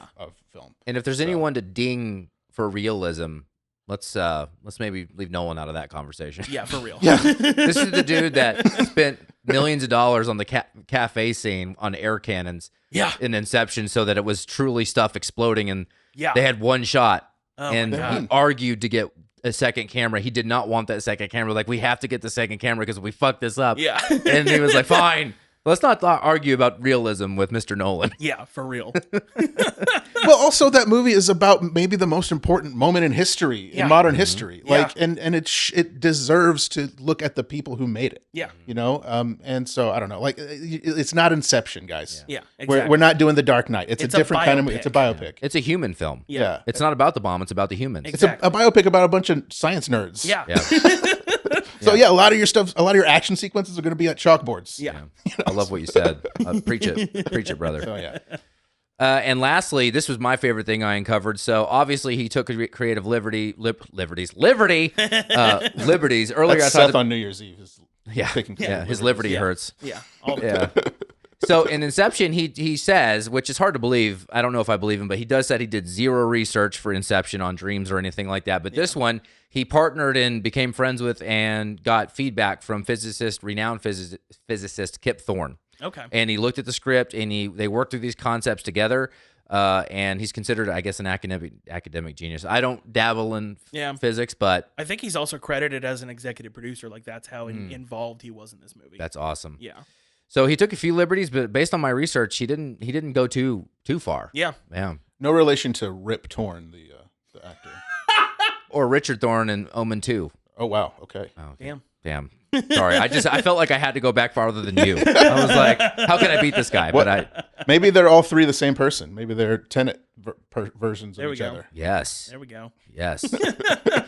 film. And if there's anyone to ding for realism, let's maybe leave Nolan out of that conversation. Yeah, for real. Yeah. This is the dude that spent millions of dollars on the cafe scene on air cannons in Inception so that it was truly stuff exploding, and they had one shot. And he argued to get a second camera. He did not want that second camera. Like, we have to get the second camera because we fucked this up. Yeah. And he was like, fine. Let's not argue about realism with Mr. Nolan. Yeah, for real. Well, also that movie is about maybe the most important moment in history, in modern history. Like, and it deserves to look at the people who made it. Yeah. You know, and so I don't know. Like, it's not Inception, guys. Yeah, exactly. We're not doing The Dark Knight. It's a different kind of movie. biopic. It's a biopic. It's a human film. Yeah. It's not about the bomb. It's about the humans. Exactly. It's a biopic about a bunch of science nerds. Yeah. Yeah. So yeah, a lot of your action sequences are going to be at chalkboards. Yeah. I love what you said. Preach it, brother. Oh yeah. And lastly, this was my favorite thing I uncovered. So obviously, he took a creative liberties earlier. That's I Seth thought on New Year's Eve. his liberty hurts. Yeah. All the time. Yeah. So in Inception, he says, which is hard to believe. I don't know if I believe him, but he does said he did zero research for Inception on dreams or anything like that. But this one, he partnered and became friends with and got feedback from renowned physicist Kip Thorne. Okay. And he looked at the script and they worked through these concepts together. And he's considered, I guess, an academic genius. I don't dabble in physics, but I think he's also credited as an executive producer. Like, that's how involved he was in this movie. that's awesome. Yeah. So he took a few liberties, but based on my research, he didn't go too far. Yeah. Yeah. No relation to Rip Torn, the actor. Or Richard Thorne in Omen 2. Oh wow. Okay. Oh, okay. Damn. Sorry, I felt like I had to go back farther than you. I was like, how can I beat this guy? What? But Maybe they're all three the same person. Maybe they're Tenet versions of There we each go. other. yes, There we go. yes.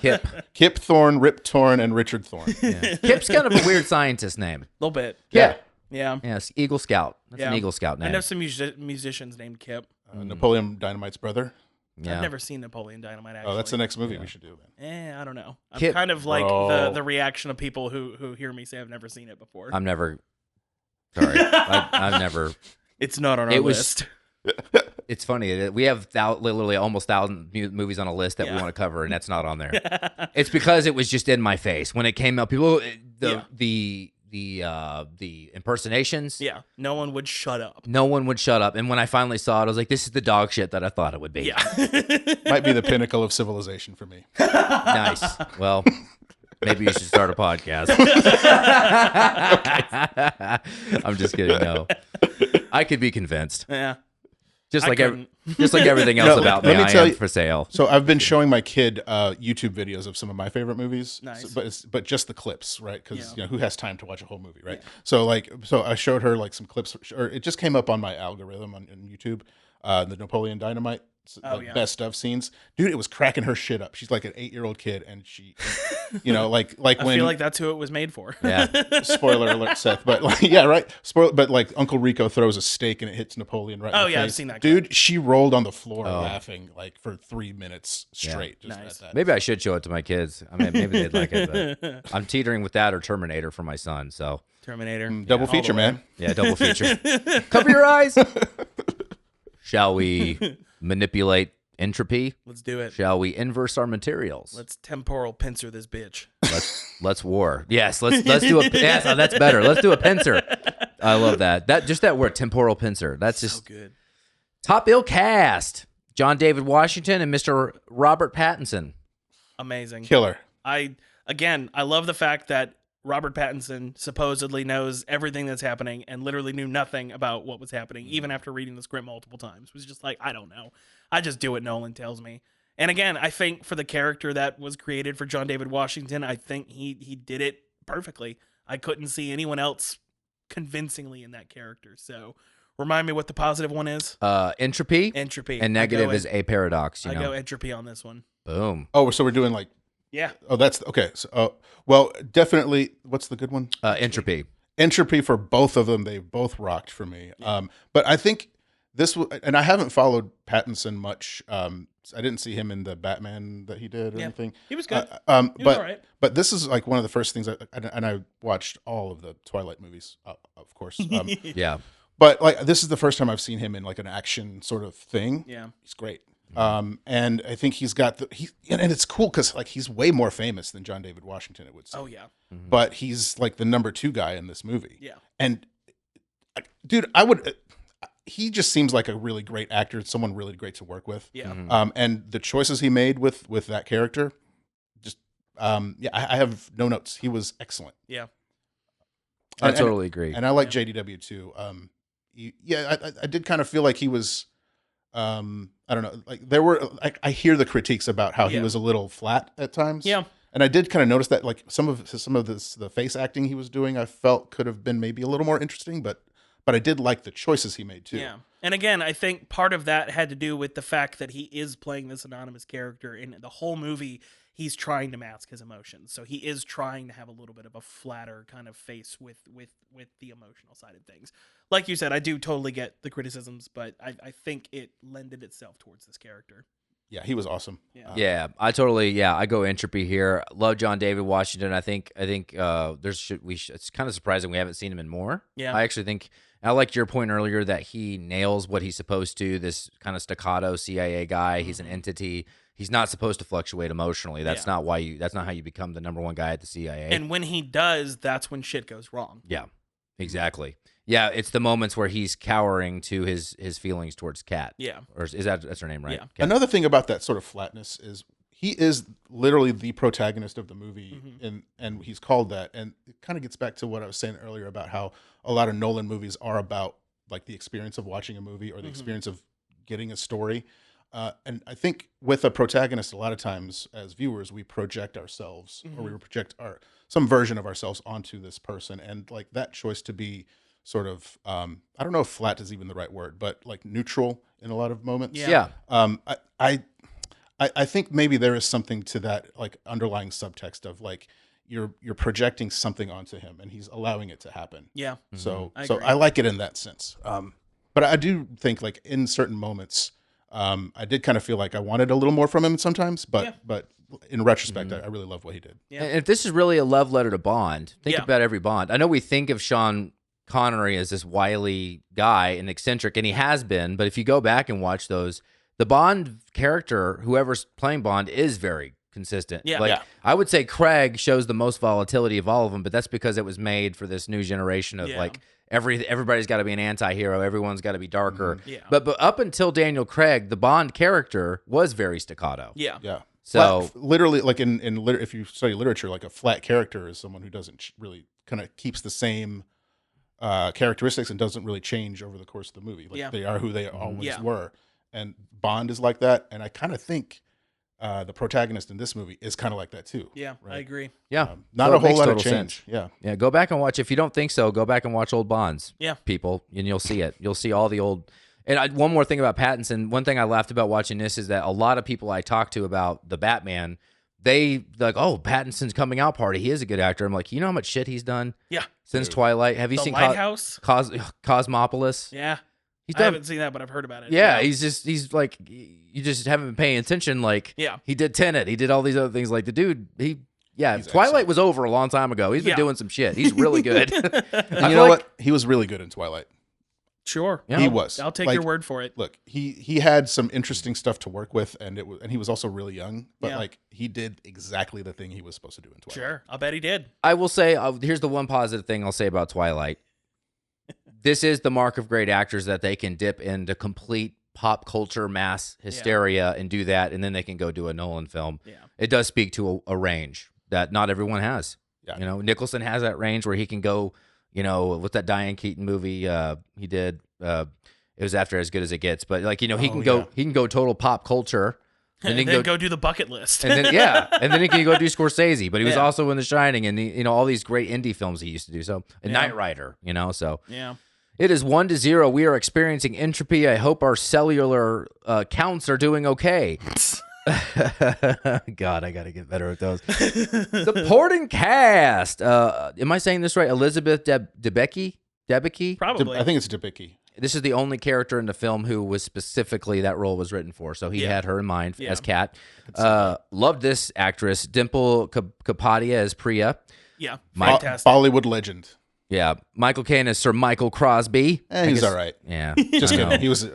Kip. Kip Thorne, Rip Torn, and Richard Thorne. Yeah. Kip's kind of a weird scientist name. A little bit. Yeah. Yeah. Yes, Eagle Scout. That's an Yeah. Eagle Scout name. I know some musicians named Kip. Napoleon Dynamite's brother. Yeah. I've never seen Napoleon Dynamite, actually. Oh, that's the next movie we should do, man. I don't know. I'm Kip- kind of like Bro. the reaction of people who hear me say I've never seen it before. I'm never. Sorry, I've never. It's not on our It was- list. It's funny. We have literally almost 1,000 movies on a list that we want to cover, and that's not on there. It's because it was just in my face when it came out. People, the impersonations. Yeah. No one would shut up. No one would shut up. And when I finally saw it, I was like, "This is the dog shit that I thought it would be." Yeah. Might be the pinnacle of civilization for me. Nice. Well, maybe you should start a podcast. I'm just kidding. No, I could be convinced. Yeah. Just I like couldn't. just like everything else No, about me, let me I tell am you- for sale. So I've been showing my kid YouTube videos of some of my favorite movies. Nice. But just the clips, right? Because Yeah. who has time to watch a whole movie, right? So I showed her like some clips, or it just came up on my algorithm on YouTube. The Napoleon Dynamite best of scenes, dude. It was cracking her shit up. She's like an 8-year-old kid, and she, like I when feel like that's who it was made for. Yeah. spoiler alert, Seth, but like, yeah, right. But like Uncle Rico throws a steak and it hits Napoleon right. Oh, in the yeah, I've face. seen that Dude, she rolled on the floor laughing like for 3 minutes straight. Just Nice. at that. Maybe I should show it to my kids. I mean, maybe they'd like it. But I'm teetering with that or Terminator for my son. So Terminator. Double all the feature, way. man. yeah, double feature. Cover your eyes. Shall we manipulate entropy? Let's do it. Shall we inverse our materials? Let's temporal pincer this bitch. Let's war. Yes, let's do a yes. That's better. Let's do a pincer. I love that. Just that word, temporal pincer. That's So just good. top bill cast. John David Washington and Mr. Robert Pattinson. Amazing. Killer. I love the fact that Robert Pattinson supposedly knows everything that's happening and literally knew nothing about what was happening, even after reading the script multiple times. Was just like, I don't know. I just do what Nolan tells me. And again, I think for the character that was created for John David Washington, I think he did it perfectly. I couldn't see anyone else convincingly in that character. So remind me what the positive one is. Entropy. Entropy. And negative is a paradox. I go entropy on this one. Boom. Oh, so we're doing like. Yeah. Oh, that's okay. So, well, definitely. What's the good one? Entropy. Entropy for both of them. They both rocked for me. Yeah. But I think this and I haven't followed Pattinson much. I didn't see him in the Batman that he did or anything. He was good. But all right. but this is like one of the first things. And I watched all of the Twilight movies, of course. Yeah. But like this is the first time I've seen him in like an action sort of thing. Yeah. He's great. And I think he's got and it's cool because like he's way more famous than John David Washington, it would seem. Oh yeah. But he's like the number 2 guy in this movie. Yeah. And dude, he just seems like a really great actor. It's someone really great to work with. Yeah. And the choices he made with that character, just I have no notes. He was excellent. Yeah. I totally agree. And I like JDW too. I did kind of feel like he was. I don't know. Like there were, I hear the critiques about how he was a little flat at times. Yeah. And I did kind of notice that, like some of the face acting he was doing, I felt could have been maybe a little more interesting. But I did like the choices he made too. Yeah. And again, I think part of that had to do with the fact that he is playing this anonymous character in the whole movie. He's trying to mask his emotions, so he is trying to have a little bit of a flatter kind of face with the emotional side of things. Like you said, I do totally get the criticisms, but I think it lended itself towards this character. Yeah, he was awesome. Yeah, I go entropy here. Love John David Washington. I think it's kind of surprising we haven't seen him in more. Yeah. I actually think I liked your point earlier that he nails what he's supposed to. This kind of staccato CIA guy. He's an entity. He's not supposed to fluctuate emotionally. That's not why that's not how you become the number 1 guy at the CIA. And when he does, that's when shit goes wrong. Yeah, exactly. Yeah, it's the moments where he's cowering to his feelings towards Kat. Yeah. Or that's her name, right? Yeah. Kat. Another thing about that sort of flatness is he is literally the protagonist of the movie, and he's called that. And it kind of gets back to what I was saying earlier about how a lot of Nolan movies are about like the experience of watching a movie or the experience of getting a story. And I think with a protagonist, a lot of times as viewers, we project ourselves or we project some version of ourselves onto this person. And like that choice to be sort of, I don't know if flat is even the right word, but like neutral in a lot of moments. Yeah. I think maybe there is something to that like underlying subtext of like you're projecting something onto him and he's allowing it to happen. Yeah. So I so agree. I like it in that sense. But I do think like in certain moments, I did kind of feel like I wanted a little more from him sometimes, but in retrospect, I really love what he did. Yeah. And if this is really a love letter to Bond, think Yeah. about every Bond. I know we think of Sean Connery as this wily guy and eccentric, and he has been, but if you go back and watch those, the Bond character, whoever's playing Bond, is very consistent. Yeah. Like, Yeah. I would say Craig shows the most volatility of all of them, but that's because it was made for this new generation of like everybody's got to be an anti-hero, everyone's got to be darker. Yeah. But up until Daniel Craig, the Bond character was very staccato. Yeah. Yeah. So literally, like if you study literature, like a flat character is someone who doesn't really kind of keeps the same characteristics and doesn't really change over the course of the movie. Like they are who they always were. And Bond is like that. And I kind of think the protagonist in this movie is kind of like that too. Yeah, right? I agree. yeah, Not So a it whole makes lot of total change. sense. Yeah, go back and watch. If you don't think so, go back and watch old Bonds. Yeah. People, and you'll see it. You'll see all the old. And one more thing about Pattinson. One thing I laughed about watching this is that a lot of people I talk to about the Batman, they like, oh, Pattinson's coming out party. He is a good actor. I'm like, you know how much shit he's done Yeah. since Twilight. Have you The seen Lighthouse? Cosmopolis? Yeah. He's I done. haven't seen that, but I've heard about it. Yeah, he's like, you just haven't been paying attention. Like, Yeah. he did Tenet. He did all these other things. Like the dude, He's Twilight excellent. was over a long time ago. He's been Yeah. doing some shit. He's really good. And you know what? He was really good in Twilight. Sure. Yeah. He was. I'll take Like, your word for it. Look, he had some interesting stuff to work with, and he was also really young. But Yeah. like he did exactly the thing he was supposed to do in Twilight. Sure. I'll bet he did. I will say, here's the one positive thing I'll say about Twilight. this is the mark of great actors, that they can dip into complete pop culture mass hysteria and do that, and then they can go do a Nolan film. Yeah. It does speak to a range that not everyone has. Yeah. You know, Nicholson has that range where he can go, you know, with that Diane Keaton movie he did, it was after As Good as It Gets, but like, you know, he can go total pop culture. And then go do the bucket list. And then and then he can go do Scorsese, but he was also in The Shining and you know, all these great indie films he used to do. So Knight Rider, you know, so Yeah. It is 1-0. We are experiencing entropy. I hope our cellular counts are doing okay. God, I got to get better at those. Supporting cast. Am I saying this right? Elizabeth Debicki? Probably. I think it's Debicki. This is the only character in the film who was specifically that role was written for. So he had her in mind as Kat. Loved this actress. Dimple Kapadia as Priya. Yeah, fantastic. Bollywood legend. Yeah. Michael Caine as Sir Michael Crosby. He's all right. Yeah. Just kidding. He was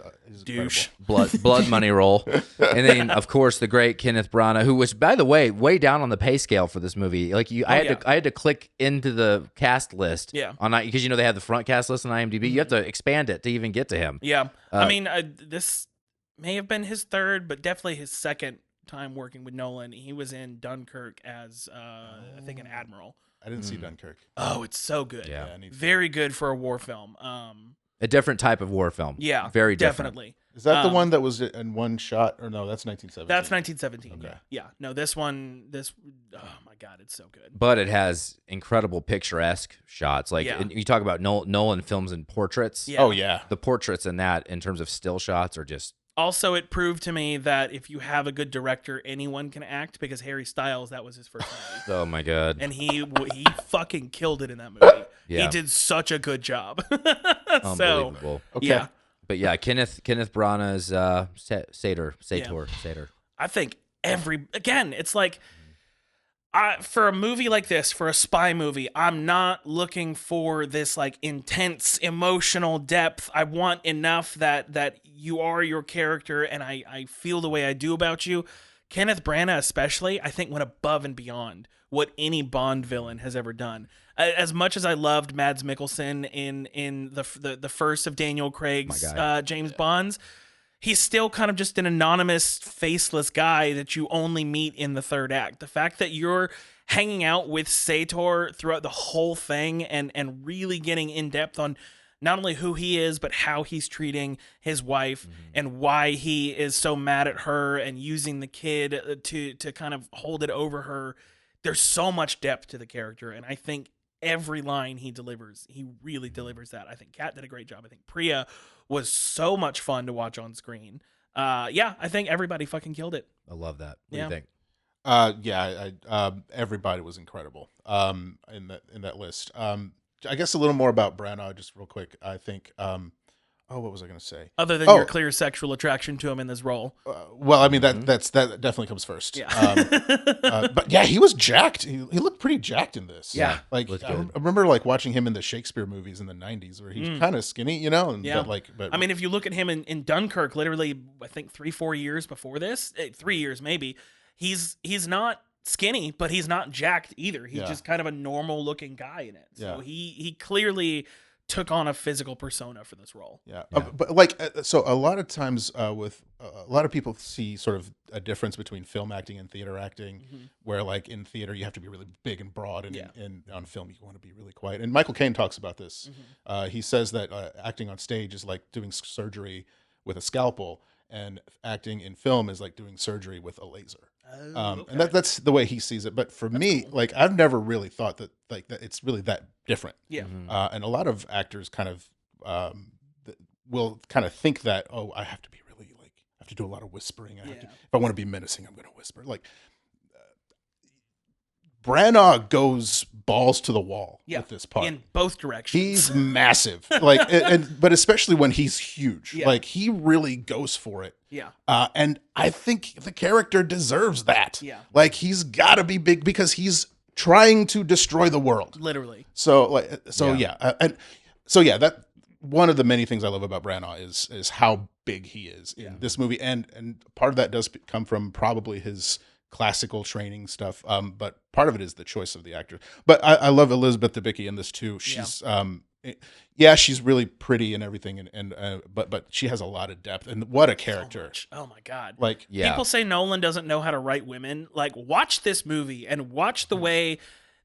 douche. Blood money roll. And then, of course, the great Kenneth Branagh, who was, by the way down on the pay scale for this movie. Like I had to click into the cast list. Yeah. Because you know they have the front cast list on IMDb. You have to expand it to even get to him. Yeah. I mean, this may have been his third, but definitely his second time working with Nolan. He was in Dunkirk as, I think, an admiral. I didn't see Dunkirk. Oh, it's so good. Yeah. Very good for a war film. A different type of war film. Yeah. Very different. Definitely. Is that the one that was in one shot? Or no, that's 1917. That's 1917. Okay. Yeah. No, this one, oh my God, it's so good. But it has incredible picturesque shots. Like you talk about Nolan films and portraits. Yeah. Oh, yeah. The portraits in that, in terms of still shots, are just... Also, it proved to me that if you have a good director, anyone can act, because Harry Styles, that was his first movie. Oh my God. And he fucking killed it in that movie. Yeah. He did such a good job. Unbelievable. Okay. Yeah. But yeah, Kenneth Branagh's Sator. I think it's like, for a movie like this, for a spy movie, I'm not looking for this like intense emotional depth. I want enough that you are your character and I feel the way I do about you. Kenneth Branagh especially, I think, went above and beyond what any Bond villain has ever done. As much as I loved Mads Mikkelsen in the first of Daniel Craig's James Bonds, he's still kind of just an anonymous, faceless guy that you only meet in the third act. The fact that you're hanging out with Sator throughout the whole thing and really getting in depth on not only who he is, but how he's treating his wife and why he is so mad at her and using the kid to kind of hold it over her. There's so much depth to the character, and I think every line he delivers, he really delivers that. I think Kat did a great job. I think Priya was so much fun to watch on screen. I think everybody fucking killed it. I love that. What do you think? Everybody was incredible in that list. I guess a little more about Branagh, just real quick. I think. What was I going to say? Other than your clear sexual attraction to him in this role. Well, I mean that definitely comes first. Yeah. But yeah, he was jacked. He looked pretty jacked in this. Yeah. Like I remember like watching him in the Shakespeare movies in the 90s where he's kind of skinny, you know. But I mean, if you look at him in Dunkirk, literally, I think 3-4 years before this, 3 years maybe, he's not skinny, but he's not jacked either. He's just kind of a normal looking guy in it. So he clearly took on a physical persona for this role. But like, so a lot of times with a lot of people see sort of a difference between film acting and theater acting, where like in theater you have to be really big and broad, and on film you want to be really quiet. And Michael Caine talks about this. He says that acting on stage is like doing surgery with a scalpel, and acting in film is like doing surgery with a laser. And that's the way he sees it. But for me, cool. Like I've never really thought that like that it's really that different. Yeah. And a lot of actors kind of will kind of think that, oh, I have to be really like I have to do a lot of whispering. If I want to be menacing, I'm going to whisper. Like Branagh goes balls to the wall with this part in both directions. He's massive, like, but especially when he's huge, like he really goes for it. Yeah. And I think the character deserves that. Yeah. Like he's got to be big because he's trying to destroy the world, literally. So that one of the many things I love about Branagh is how big he is in this movie, and part of that does come from probably his classical training stuff, but part of it is the choice of the actor. But I love Elizabeth Debicki in this too. She's yeah, she's really pretty and everything, but she has a lot of depth, and what a character! So much. Oh my god! Like, Yeah. People say Nolan doesn't know how to write women. Like, watch this movie and watch the way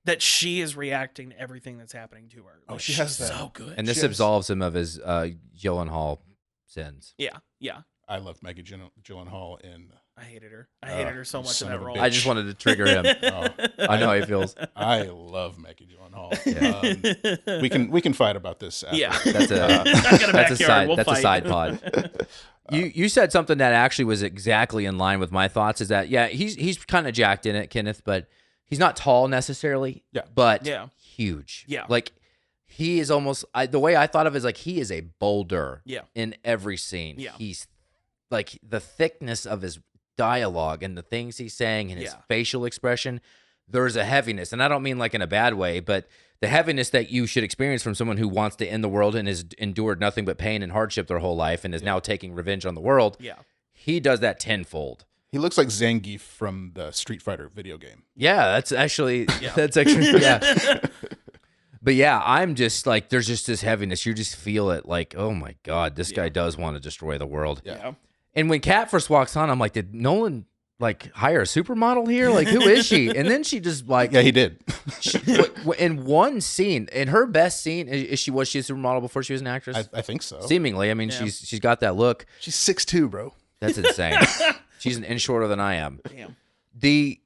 that she is reacting to everything that's happening to her. Like, she has she's that. so good. And this She has- absolves him of his Gyllenhaal sins. Yeah, yeah. I loved Maggie Gyllenhaal in. I hated her. I hated her so you much in son that of a role. bitch. I just wanted to trigger him. Oh, I know how he feels. I love Maggie Gyllenhaal. We can fight about this. After. Yeah. That's a I got a that's a backyard. side We'll that's fight. a side pod. You said something that actually was exactly in line with my thoughts. Is that he's kind of jacked in it, Kenneth, but he's not tall necessarily. Yeah. but Yeah. huge. Yeah. like he is almost. The way I thought of it is like he is a boulder. Yeah. in every scene. Yeah. He's like the thickness of his dialogue and the things he's saying and his Yeah. facial expression. There's a heaviness, and I don't mean like in a bad way, but the heaviness that you should experience from someone who wants to end the world and has endured nothing but pain and hardship their whole life and is now taking revenge on the world. Yeah. He does that tenfold. He looks like Zangief from the Street Fighter video game. Yeah, that's actually yeah. But yeah, I'm just like, there's just this heaviness. You just feel it like, oh my God, this guy does want to destroy the world. Yeah. And when Kat first walks on, I'm like, did Nolan like hire a supermodel here? Like, who is she? And then she just like, Yeah, he did. in one scene, in her best scene, was she a supermodel before she was an actress? I think so. Seemingly. I mean, Yeah. she's got that look. She's 6'2", bro. That's insane. She's an inch shorter than I am. Damn. The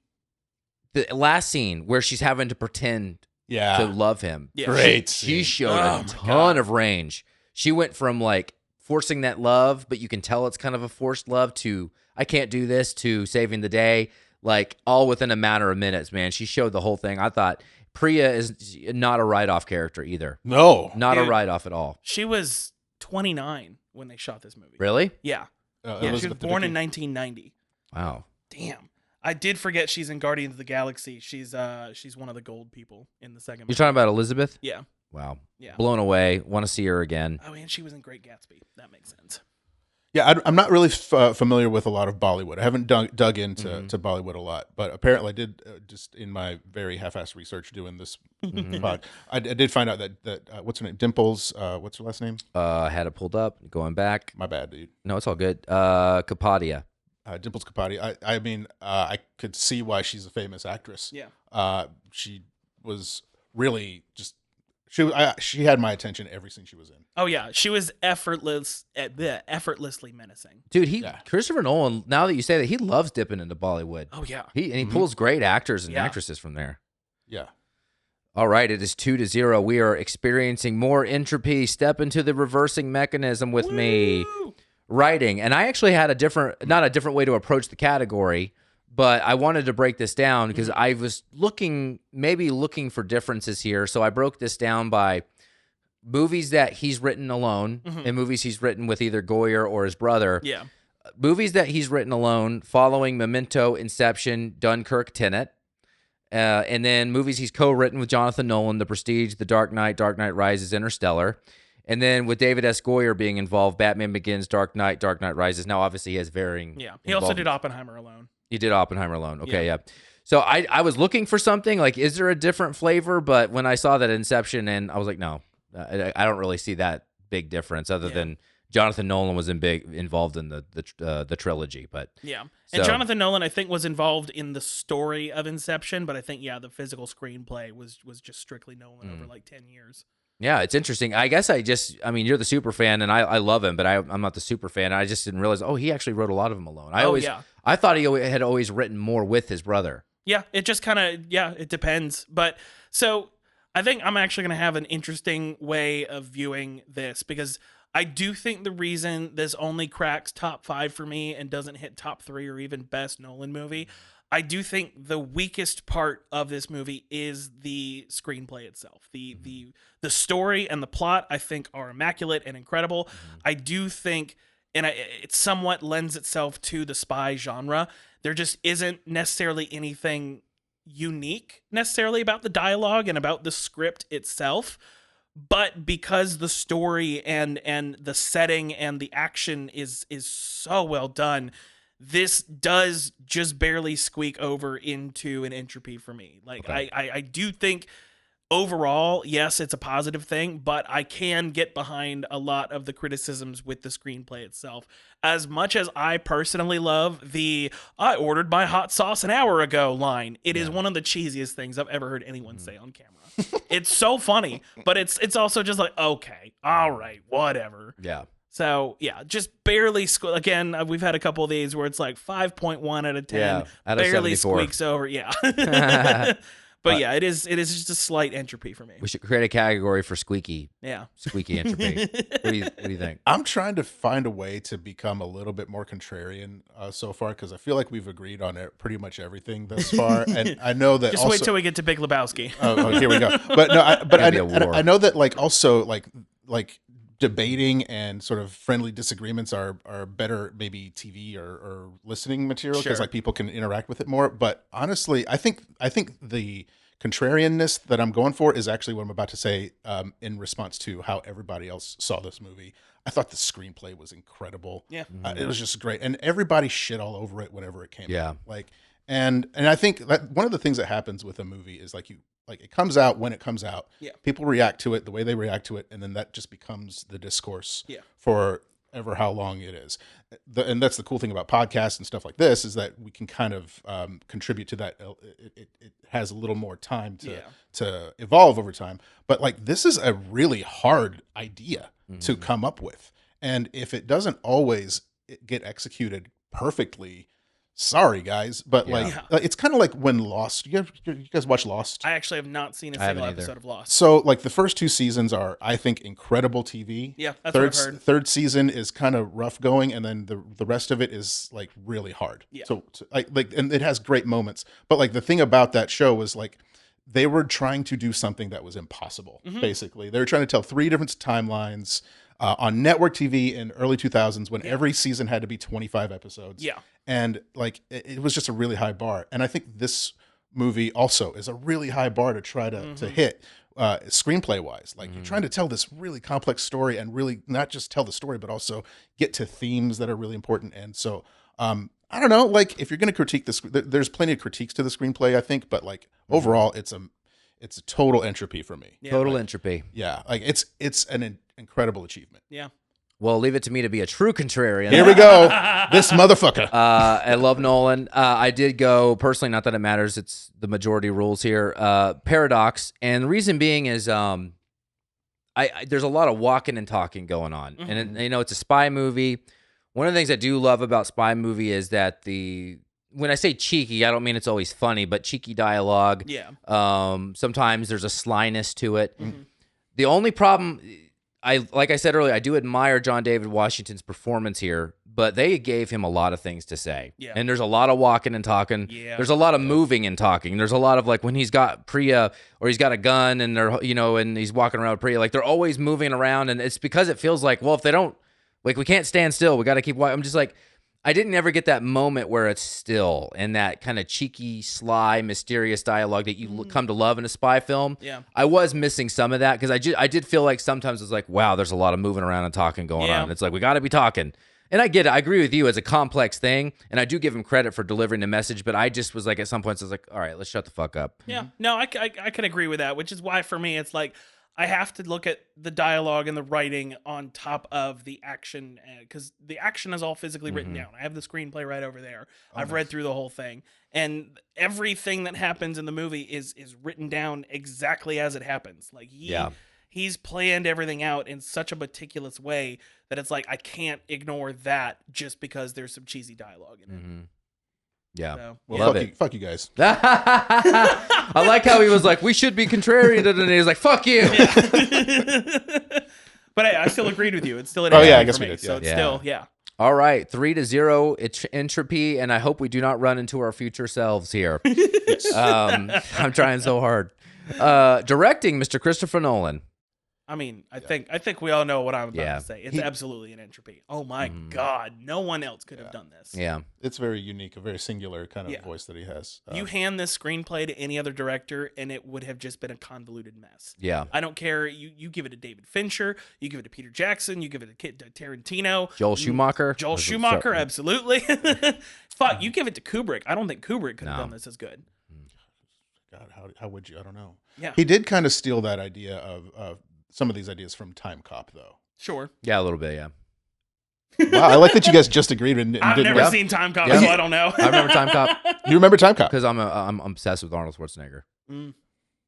last scene where she's having to pretend Yeah. to love him. Yeah. Great. She scene. showed Oh a my ton God. of range. She went from like forcing that love, but you can tell it's kind of a forced love, to I can't do this, to saving the day, like all within a matter of minutes, man. She showed the whole thing. I thought Priya is not a write-off character either. No. Not a Dude. write-off at all. She was 29 when they shot this movie. Really? Yeah. Yeah. She was Elizabeth born in Debicki. 1990. Wow. Damn. I did forget she's in Guardians of the Galaxy. She's one of the gold people in the second You're movie. talking about Elizabeth? Yeah. Wow. Yeah. Blown away. Want to see her again. Oh, and she was in Great Gatsby. That makes sense. Yeah, I'm not really familiar with a lot of Bollywood. I haven't dug into to Bollywood a lot, but apparently I did just in my very half-assed research doing this pod. I did find out that what's her name? Dimples. What's her last name? Had it pulled up. Going back. My bad, dude. No, it's all good. Kapadia. Dimples Kapadi. I mean, I could see why she's a famous actress. Yeah. She was really just she had my attention every scene she was in. Oh yeah, she was effortlessly menacing. Dude, Yeah. Christopher Nolan, now that you say that, he loves dipping into Bollywood. Oh yeah. He pulls great actors and Yeah. actresses from there. Yeah. All right, it is 2-0. We are experiencing more entropy. Step into the reversing mechanism with me. Woo! Writing. And I actually had not a different way to approach the category, but I wanted to break this down because I was looking for differences here. So I broke this down by movies that he's written alone and movies he's written with either Goyer or his brother. Yeah. Movies that he's written alone following Memento, Inception, Dunkirk, Tenet. And then movies he's co-written with Jonathan Nolan, The Prestige, The Dark Knight, Dark Knight Rises, Interstellar. And then with David S. Goyer being involved, Batman Begins, Dark Knight Rises. Now, obviously, he has varying. Yeah. He also did involvement. Oppenheimer alone. He did Oppenheimer alone. Okay, yeah. So I was looking for something like, is there a different flavor? But when I saw that Inception, and I was like, no, I don't really see that big difference other than Jonathan Nolan was involved in the trilogy. But Yeah. And So- Jonathan Nolan, I think, was involved in the story of Inception, but I think, the physical screenplay was just strictly Nolan over like 10 years. yeah, it's interesting. I guess you're the super fan, and I love him, but I'm not the super fan. I just didn't realize, he actually wrote a lot of them alone. I thought he had always written more with his brother. Yeah, it just kind of, it depends. But so I think I'm actually going to have an interesting way of viewing this because I do think the reason this only cracks top 5 for me and doesn't hit top 3 or even best Nolan movie, I do think the weakest part of this movie is the screenplay itself. The story and the plot, I think, are immaculate and incredible. I do think, and it somewhat lends itself to the spy genre. There just isn't necessarily anything unique necessarily about the dialogue and about the script itself. But because the story and the setting and the action is so well done, this does just barely squeak over into an entropy for me. Like, Okay. I do think overall, yes, it's a positive thing, but I can get behind a lot of the criticisms with the screenplay itself. As much as I personally love the "I ordered my hot sauce an hour ago" line, it is one of the cheesiest things I've ever heard anyone say on camera. It's so funny, but it's also just like, okay, all right, whatever. Yeah. So yeah, just barely again, we've had a couple of these where it's like 5.1 out of 10, Yeah, out of barely 74. squeaks over. Yeah. But yeah, it is just a slight entropy for me. We should create a category for squeaky Yeah. entropy. What do you think? I'm trying to find a way to become a little bit more contrarian so far, because I feel like we've agreed on pretty much everything thus far, and I know that. Just also, wait till we get to Big Lebowski. oh, here we go. But no, I know that also like debating and sort of friendly disagreements are better, maybe TV or listening material, because Sure. like people can interact with it more. But honestly, I think the contrarianness that I'm going for is actually what I'm about to say, in response to how everybody else saw this movie. I thought the screenplay was incredible. Yeah. It was just great, and everybody shit all over it whenever it came Yeah. out. Like, and I think that one of the things that happens with a movie is like it comes out when it comes out. Yeah. People react to it the way they react to it, and then that just becomes the discourse Yeah. for ever how long it is. And that's the cool thing about podcasts and stuff like this, is that we can kind of contribute to that. It has a little more time to evolve over time. But like, this is a really hard idea to come up with. And if it doesn't always get executed perfectly, sorry guys, but like it's kind of like when Lost. You guys watch Lost? I actually have not seen a single episode of Lost. So like the first 2 seasons are, I think, incredible TV. Yeah, that's what I've heard. Third season is kind of rough going, and then the rest of it is like really hard. Yeah. So like, and it has great moments. But like the thing about that show was like, they were trying to do something that was impossible. Basically, they were trying to tell 3 different timelines on network TV in early 2000s, when every season had to be 25 episodes. Yeah. And like, it was just a really high bar. And I think this movie also is a really high bar to try to hit, screenplay wise. Like, you're trying to tell this really complex story, and really not just tell the story, but also get to themes that are really important. And so, I don't know, like, if you're going to critique this, there's plenty of critiques to the screenplay, I think, but like overall, it's a total entropy for me. Yeah. Total entropy. Yeah. Like, it's an incredible achievement. Yeah. Well, leave it to me to be a true contrarian. Here we go. This motherfucker. I love Nolan. I did go personally, not that it matters. It's the majority rules here. Paradox. And the reason being is, there's a lot of walking and talking going on. And it's a spy movie. One of the things I do love about spy movie is that when I say cheeky, I don't mean it's always funny, but cheeky dialogue. Yeah. Sometimes there's a slyness to it. The only problem, like I said earlier, I do admire John David Washington's performance here, but they gave him a lot of things to say. Yeah. And there's a lot of walking and talking. Yeah. There's a lot of moving and talking. There's a lot of like when he's got Priya or he's got a gun and they're, and he's walking around with Priya, like they're always moving around. And it's because it feels like, well, if they don't, like, we can't stand still. We got to keep walking. I'm just like, I didn't ever get that moment where it's still and that kind of cheeky, sly, mysterious dialogue that you come to love in a spy film. Yeah. I was missing some of that because I did feel like sometimes it's like, wow, there's a lot of moving around and talking going on. It's like, we got to be talking. And I get it. I agree with you. It's a complex thing. And I do give him credit for delivering the message. But I just was like, at some points, I was like, all right, let's shut the fuck up. Yeah. No, I can agree with that, which is why for me, it's like, I have to look at the dialogue and the writing on top of the action, because the action is all physically written down. I have the screenplay right over there. I've read through the whole thing, and everything that happens in the movie is written down exactly as it happens. Like he's planned everything out in such a meticulous way that it's like I can't ignore that just because there's some cheesy dialogue in it. Yeah. So, Well, fuck you guys. I like how he was like, we should be contrarian. And he was like, fuck you. But hey, I still agreed with you. It's still an I entropy guess for we me. did. So it's Yeah. still, All right. 3-0. It's entropy. And I hope we do not run into our future selves here. I'm trying so hard. Directing, Mr. Christopher Nolan. I mean, I think we all know what I'm about to say. It's He- absolutely an entropy. Oh my God. No one else could have done this. Yeah. It's very unique, a very singular kind of voice that he has. You hand this screenplay to any other director and it would have just been a convoluted mess. Yeah. I don't care. You give it to David Fincher, you give it to Peter Jackson, you give it to Tarantino. Joel Schumacher. Joel Schumacher, absolutely. Fuck, you give it to Kubrick. I don't think Kubrick could have done this as good. God, how would you? I don't know. Yeah. He did kind of steal that idea of some of these ideas from Time Cop, though. Sure. Yeah, a little bit. Yeah. Wow, I like that you guys just agreed and I've didn't. never Yeah. seen Time Cop, Yeah. so I don't know. I remember Time Cop You remember Time Cop? because I'm obsessed with Arnold Schwarzenegger. Mm.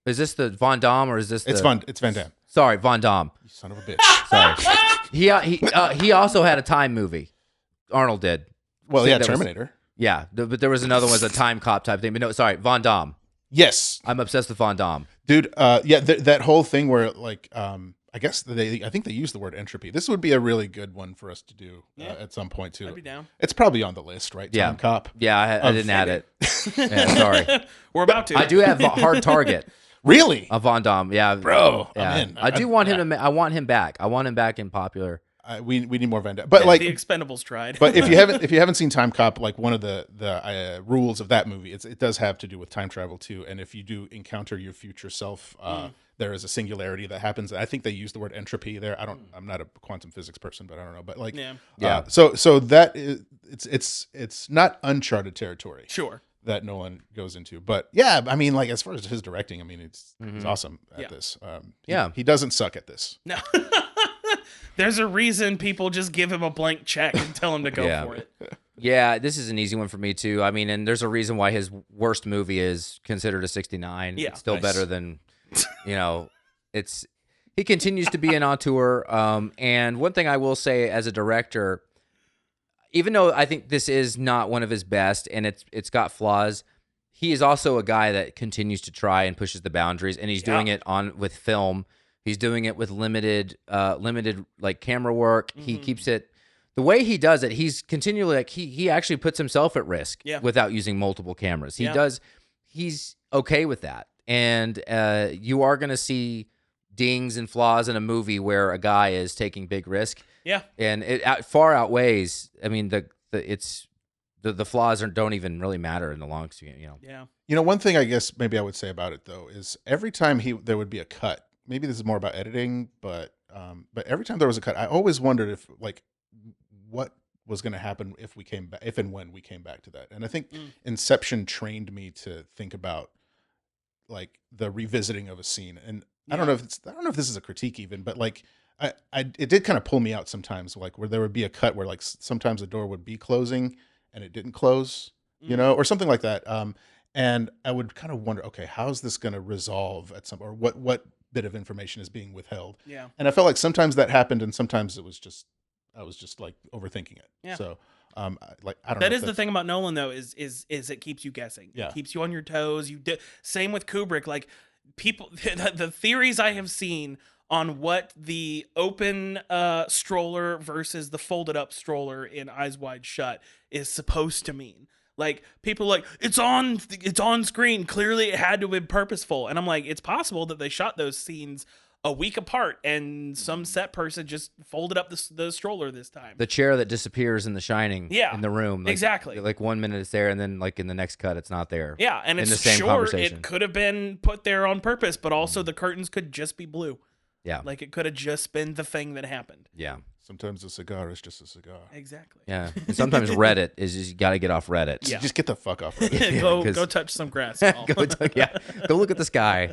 Is this the Von Damme or is this It's the? It's Van Damme. Sorry, Von Damme. You son of a bitch. Sorry. He also had a time movie. Arnold did. Well, So yeah, that was- Terminator. Yeah, but there was another one, was a time cop type thing. But no, sorry, Von Damme. Yes, I'm obsessed with Von Damme. dude. Yeah, that whole thing where like, I guess I think they use the word entropy. This would be a really good one for us to do at some point too. I'd be down. It's probably on the list, right? Yeah. Time Cop. Yeah, I didn't add it. Yeah, sorry. We're about to. I do have Hard Target Really? of Von Damme. Yeah, Bro, Yeah. I'm in. I do want him to. I want him back. I want him back in popular. We need more Van Damme. But like, the Expendables tried. but if you haven't seen Time Cop, like one of the rules of that movie, it does have to do with time travel too. And if you do encounter your future self, there is a singularity that happens. I think they use the word entropy there. I'm not a quantum physics person, but I don't know. But like, Yeah. So that is it's not uncharted territory. Sure. That Nolan goes into, but yeah, I mean, like as far as his directing, I mean, he's awesome at this. He doesn't suck at this. No. There's a reason people just give him a blank check and tell him to go for it. Yeah, this is an easy one for me too. I mean, and there's a reason why his worst movie is considered a 69. Yeah, It's still nice. better than, he continues to be an auteur. And one thing I will say as a director, even though I think this is not one of his best and it's got flaws, he is also a guy that continues to try and pushes the boundaries, and he's doing it with film. He's doing it with limited like camera work. He keeps it the way he does it. He's continually like he actually puts himself at risk without using multiple cameras. He's okay with that. And you are going to see dings and flaws in a movie where a guy is taking big risk. Yeah. And it far outweighs, I mean, the flaws don't even really matter in the long, Yeah. You know, one thing I guess maybe I would say about it though is every time there would be a cut. Maybe this is more about editing, but every time there was a cut, I always wondered if like what was going to happen if we came back, if and when we came back to that. And I think Inception trained me to think about like the revisiting of a scene. And I don't know if this is a critique even, but like it did kind of pull me out sometimes, like where there would be a cut where like sometimes the door would be closing and it didn't close, or something like that. And I would kind of wonder, okay, how's this going to resolve at or what bit of information is being withheld? Yeah. And I felt like sometimes that happened and sometimes I was just like overthinking it. Yeah. So I don't know. That is the thing about Nolan though, is it keeps you guessing. Yeah. It keeps you on your toes. Same with Kubrick. Like people, the theories I have seen on what the open stroller versus the folded up stroller in Eyes Wide Shut is supposed to mean. Like people are like, it's on screen. Clearly, it had to have been purposeful. And I'm like, it's possible that they shot those scenes a week apart, and some set person just folded up the stroller this time. The chair that disappears in The Shining, in the room, like, exactly. Like 1 minute it's there, and then like in the next cut, it's not there. Yeah, and it's the same sure conversation. it could have been put there on purpose, but also the curtains could just be blue. Yeah, Like it could have just been the thing that happened. yeah. Sometimes a cigar is just a cigar. Exactly. Yeah, and sometimes Reddit is just, you got to get off Reddit. Yeah. Just get the fuck off. Reddit. Go touch some grass. Y'all. Go look at the sky.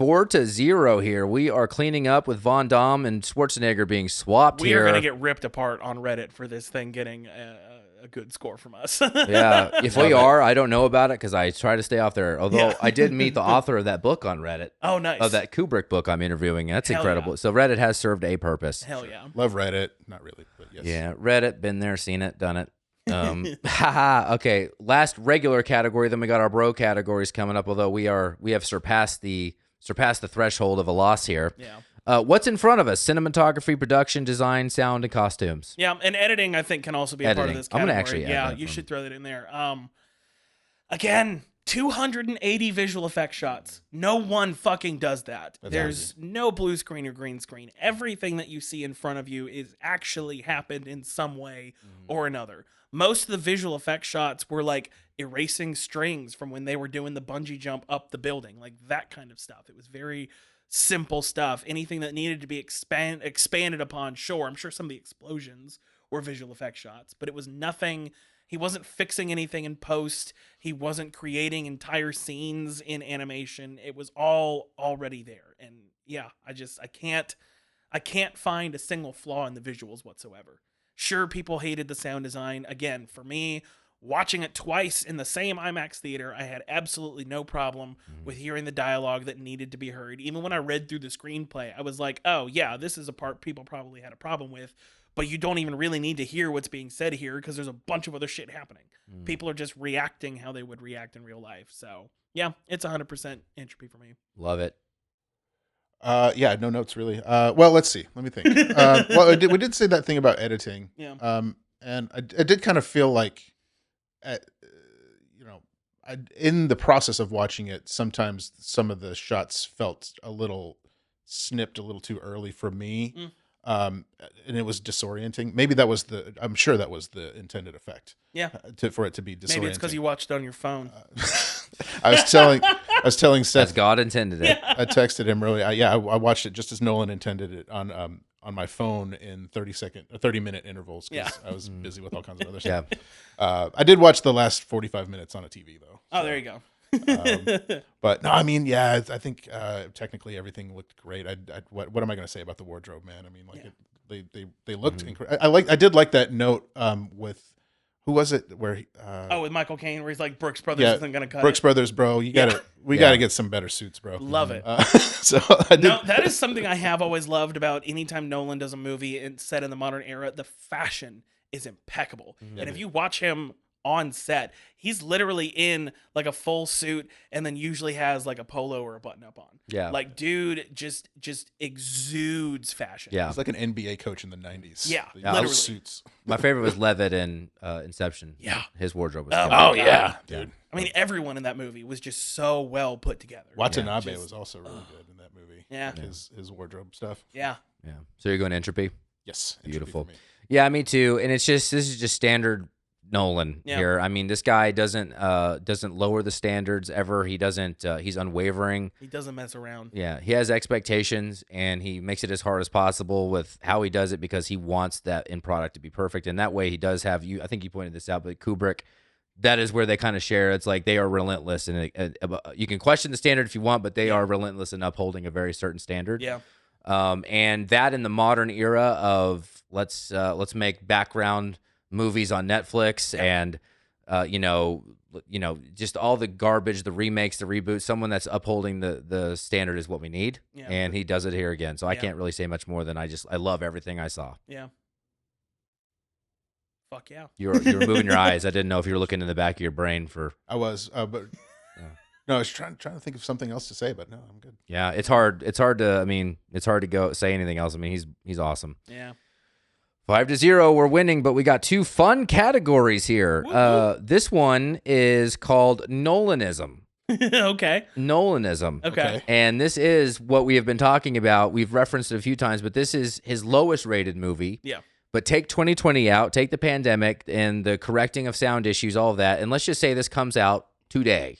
4-0 here. We are cleaning up with Von Damme and Schwarzenegger being swapped We here. are going to get ripped apart on Reddit for this thing getting a good score from us. Yeah, if we are, I don't know about it because I try to stay off there. Although I did meet the author of that book on Reddit. Oh, nice. Of that Kubrick book I'm interviewing. That's Hell incredible. yeah. So Reddit has served a purpose. Hell yeah. Love Reddit. Not really, but yes. Yeah, Reddit, been there, seen it, done it. Haha. Okay, last regular category. Then we got our bro categories coming up. Although we have surpassed the threshold of a loss here. Yeah. What's in front of us? Cinematography, production, design, sound, and costumes. Yeah, and editing I think can also be a part of Editing. this I'm category. gonna actually add that you from- should throw that in there. Again, 280 visual effects shots. No one fucking does that. There's no blue screen or green screen. Everything that you see in front of you is actually happened in some way or another. Most of the visual effects shots were like erasing strings from when they were doing the bungee jump up the building, like that kind of stuff. It was very simple stuff. Anything that needed to be expanded upon, sure. I'm sure some of the explosions were visual effects shots, but it was nothing He wasn't fixing anything in post. He wasn't creating entire scenes in animation. It was all already there. And yeah, I can't find a single flaw in the visuals whatsoever. Sure, people hated the sound design. Again, for me, watching it twice in the same IMAX theater, I had absolutely no problem with hearing the dialogue that needed to be heard. Even when I read through the screenplay, I was like, oh, yeah, this is a part people probably had a problem with, but you don't even really need to hear what's being said here because there's a bunch of other shit happening. People are just reacting how they would react in real life. So, yeah, it's 100% Entropy for me. Love it. Yeah, no notes really. Well, let's see. Let me think. Well, we did say that thing about editing. Yeah. And I did kind of feel like, you know, in the process of watching it, sometimes some of the shots felt a little snipped a little too early for me. And it was disorienting. Maybe that was I'm sure that was the intended effect. Yeah. For it to be disorienting. Maybe it's because you watched it on your phone. I was telling Seth, As God intended it. I texted him earlier. I watched it just as Nolan intended it on my phone in 30-minute intervals because I was busy with all kinds of other stuff. Yeah. I did watch the last 45 minutes on a TV though. Oh, there you go. But no, I mean, yeah, I think technically everything looked great. What am I going to say about the wardrobe, man? I mean, like they looked incredible. I did like that note with. Who was it? Where? With Michael Caine, where he's like, Brooks Brothers isn't gonna cut Brooks it. Brothers, bro. We gotta get some better suits, bro. Love it. So I did. No, that is something I have always loved about anytime Nolan does a movie and set in the modern era. The fashion is impeccable, and if you watch him on set, he's literally in like a full suit and then usually has like a polo or a button up on. Yeah. Like, dude just exudes fashion. Yeah. He's like an NBA coach in the 90s. Yeah, Literally. literally. Suits. My favorite was Levitt in Inception. Yeah. His wardrobe was Oh, killer. yeah. Dude. I mean, everyone in that movie was just so well put together. Watanabe Just- was also really good in that movie. Yeah. His wardrobe stuff. Yeah. Yeah. So you're going Entropy? Yes. Entropy Beautiful. for me. Yeah, me too. And this is just standard Nolan here. I mean, this guy doesn't lower the standards ever. He doesn't. He's unwavering. He doesn't mess around. Yeah, he has expectations, and he makes it as hard as possible with how he does it because he wants that end product to be perfect. And that way, he does have you. I think you pointed this out, but Kubrick, that is where they kind of share. It's like they are relentless, and you can question the standard if you want, but they are relentless in upholding a very certain standard. Yeah. And that in the modern era of let's make background movies on Netflix and just all the garbage, the remakes, the reboots, someone that's upholding the standard is what we need. Yeah. And he does it here again. So I can't really say much more than I love everything I saw. Yeah. Fuck yeah. You were moving your eyes. I didn't know if you were looking in the back of your brain for. I was, but no, I was trying to think of something else to say, but no, I'm good. Yeah, it's hard. It's hard to go say anything else. I mean, he's awesome. Yeah. 5-0, we're winning, but we got two fun categories here. This one is called Nolanism. Okay. Nolanism. Okay. And this is what we have been talking about. We've referenced it a few times, but this is his lowest rated movie. Yeah. But take 2020 out, take the pandemic and the correcting of sound issues, all of that, and let's just say this comes out today.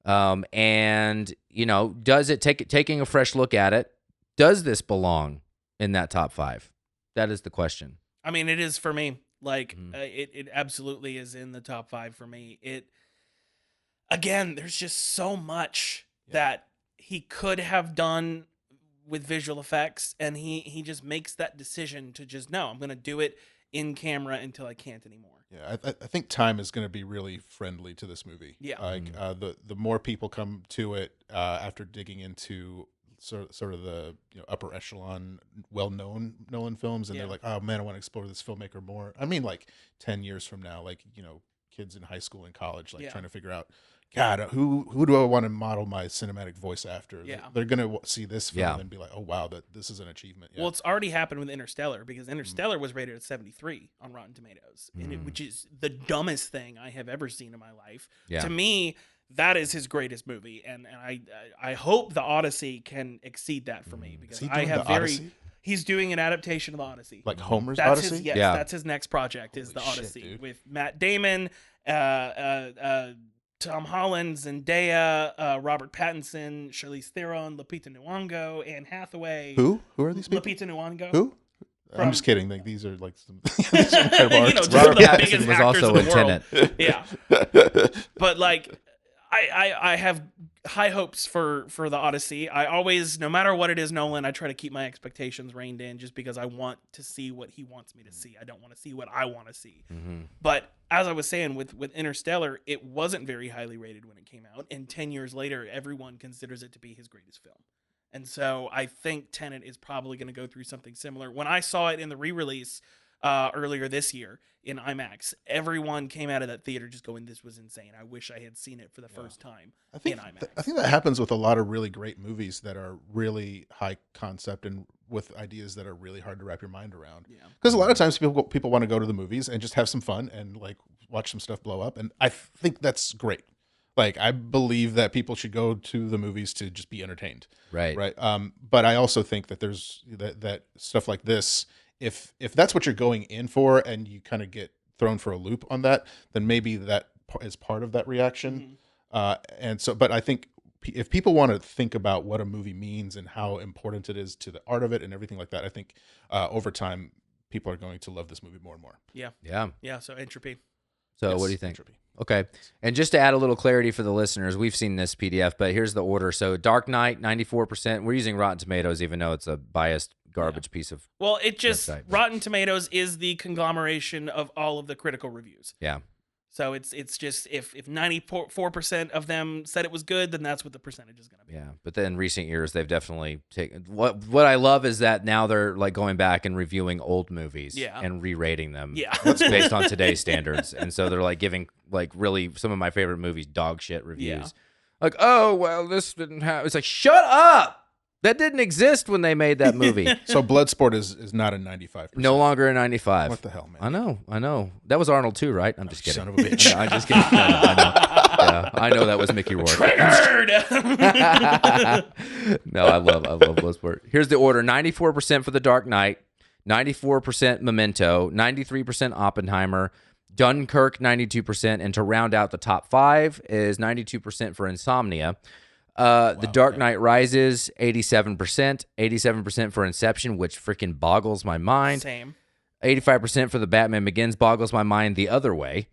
And does it taking a fresh look at it? Does this belong in that top 5? That is the question. I mean, it is for me. Like, it absolutely is in the top 5 for me. Again, there's just so much that he could have done with visual effects, and he just makes that decision to just, no, I'm going to do it in camera until I can't anymore. Yeah, I think time is going to be really friendly to this movie. Yeah. Like the more people come to it after digging into sort of the upper echelon, well-known Nolan films, and they're like, oh man, I want to explore this filmmaker more. I mean, like 10 years from now, like kids in high school and college, like trying to figure out, God, who do I want to model my cinematic voice after? Yeah. They're gonna see this film and be like, oh wow, this is an achievement. Yeah. Well, it's already happened with Interstellar because Interstellar was rated at 73 on Rotten Tomatoes, which is the dumbest thing I have ever seen in my life. Yeah. To me, that is his greatest movie, and I hope the Odyssey can exceed that for me because I have Odyssey? He's doing an adaptation of the Odyssey. Like Homer's That's Odyssey? That's his next project is the Holy shit, Odyssey dude. with Matt Damon, Tom Holland, Zendaya, Robert Pattinson, Charlize Theron, Lupita Nyong'o, Anne Hathaway. Who are these people? Lupita Nyong'o. Who? I'm just kidding. Like these are like some, these are incredible you know, artists. just some of the Pattinson biggest was actors also in the in world. Tenet. Yeah, but like, I have high hopes for the Odyssey. I always, no matter what it is, Nolan, I try to keep my expectations reined in, just because I want to see what he wants me to see. I don't want to see what I want to see. But as I was saying with Interstellar, it wasn't very highly rated when it came out, and 10 years later, everyone considers it to be his greatest film. And so I think Tenet is probably going to go through something similar. When I saw it in the re-release earlier this year in IMAX, everyone came out of that theater just going, "This was insane. I wish I had seen it for the first time in IMAX." I think that happens with a lot of really great movies that are really high concept and with ideas that are really hard to wrap your mind around. Yeah. Because a lot of times people want to go to the movies and just have some fun and like watch some stuff blow up, and I think that's great. Like, I believe that people should go to the movies to just be entertained. Right. Right. But I also think that there's that stuff like this. If that's what you're going in for, and you kind of get thrown for a loop on that, then maybe that is part of that reaction. And so, but I think if people want to think about what a movie means and how important it is to the art of it and everything like that, I think over time people are going to love this movie more and more. Yeah. Yeah. Yeah. So Entropy. So Yes, what do you think? Entropy. Okay. And just to add a little clarity for the listeners, we've seen this PDF, but here's the order. So Dark Knight, 94%. We're using Rotten Tomatoes, even though it's a biased garbage piece of Well, it just, website. Rotten Tomatoes is the conglomeration of all of the critical reviews. Yeah. So it's just, if 94% of them said it was good, then that's what the percentage is going to be. Yeah. But then in recent years, they've definitely taken what I love is that now they're like going back and reviewing old movies and re-rating them. Yeah. Based on today's standards. And so they're like giving like really some of my favorite movies dog shit reviews. Yeah. Like, oh, well, this didn't have, it's like, shut up. That didn't exist when they made that movie. So Bloodsport is not a 95%. No longer a 95. What the hell, man? I know. That was Arnold too, right? I'm just kidding. Son of a bitch. No, I'm just kidding. No, I know. Yeah, I know that was Mickey Rourke. Triggered! No, I love Bloodsport. Here's the order: 94% for The Dark Knight, 94% Memento, 93% Oppenheimer, Dunkirk 92%, and to round out the top 5 is 92% for Insomnia. The Dark Knight Rises 87%, 87% for Inception, which freaking boggles my mind. Same. 85% for The Batman Begins boggles my mind the other way.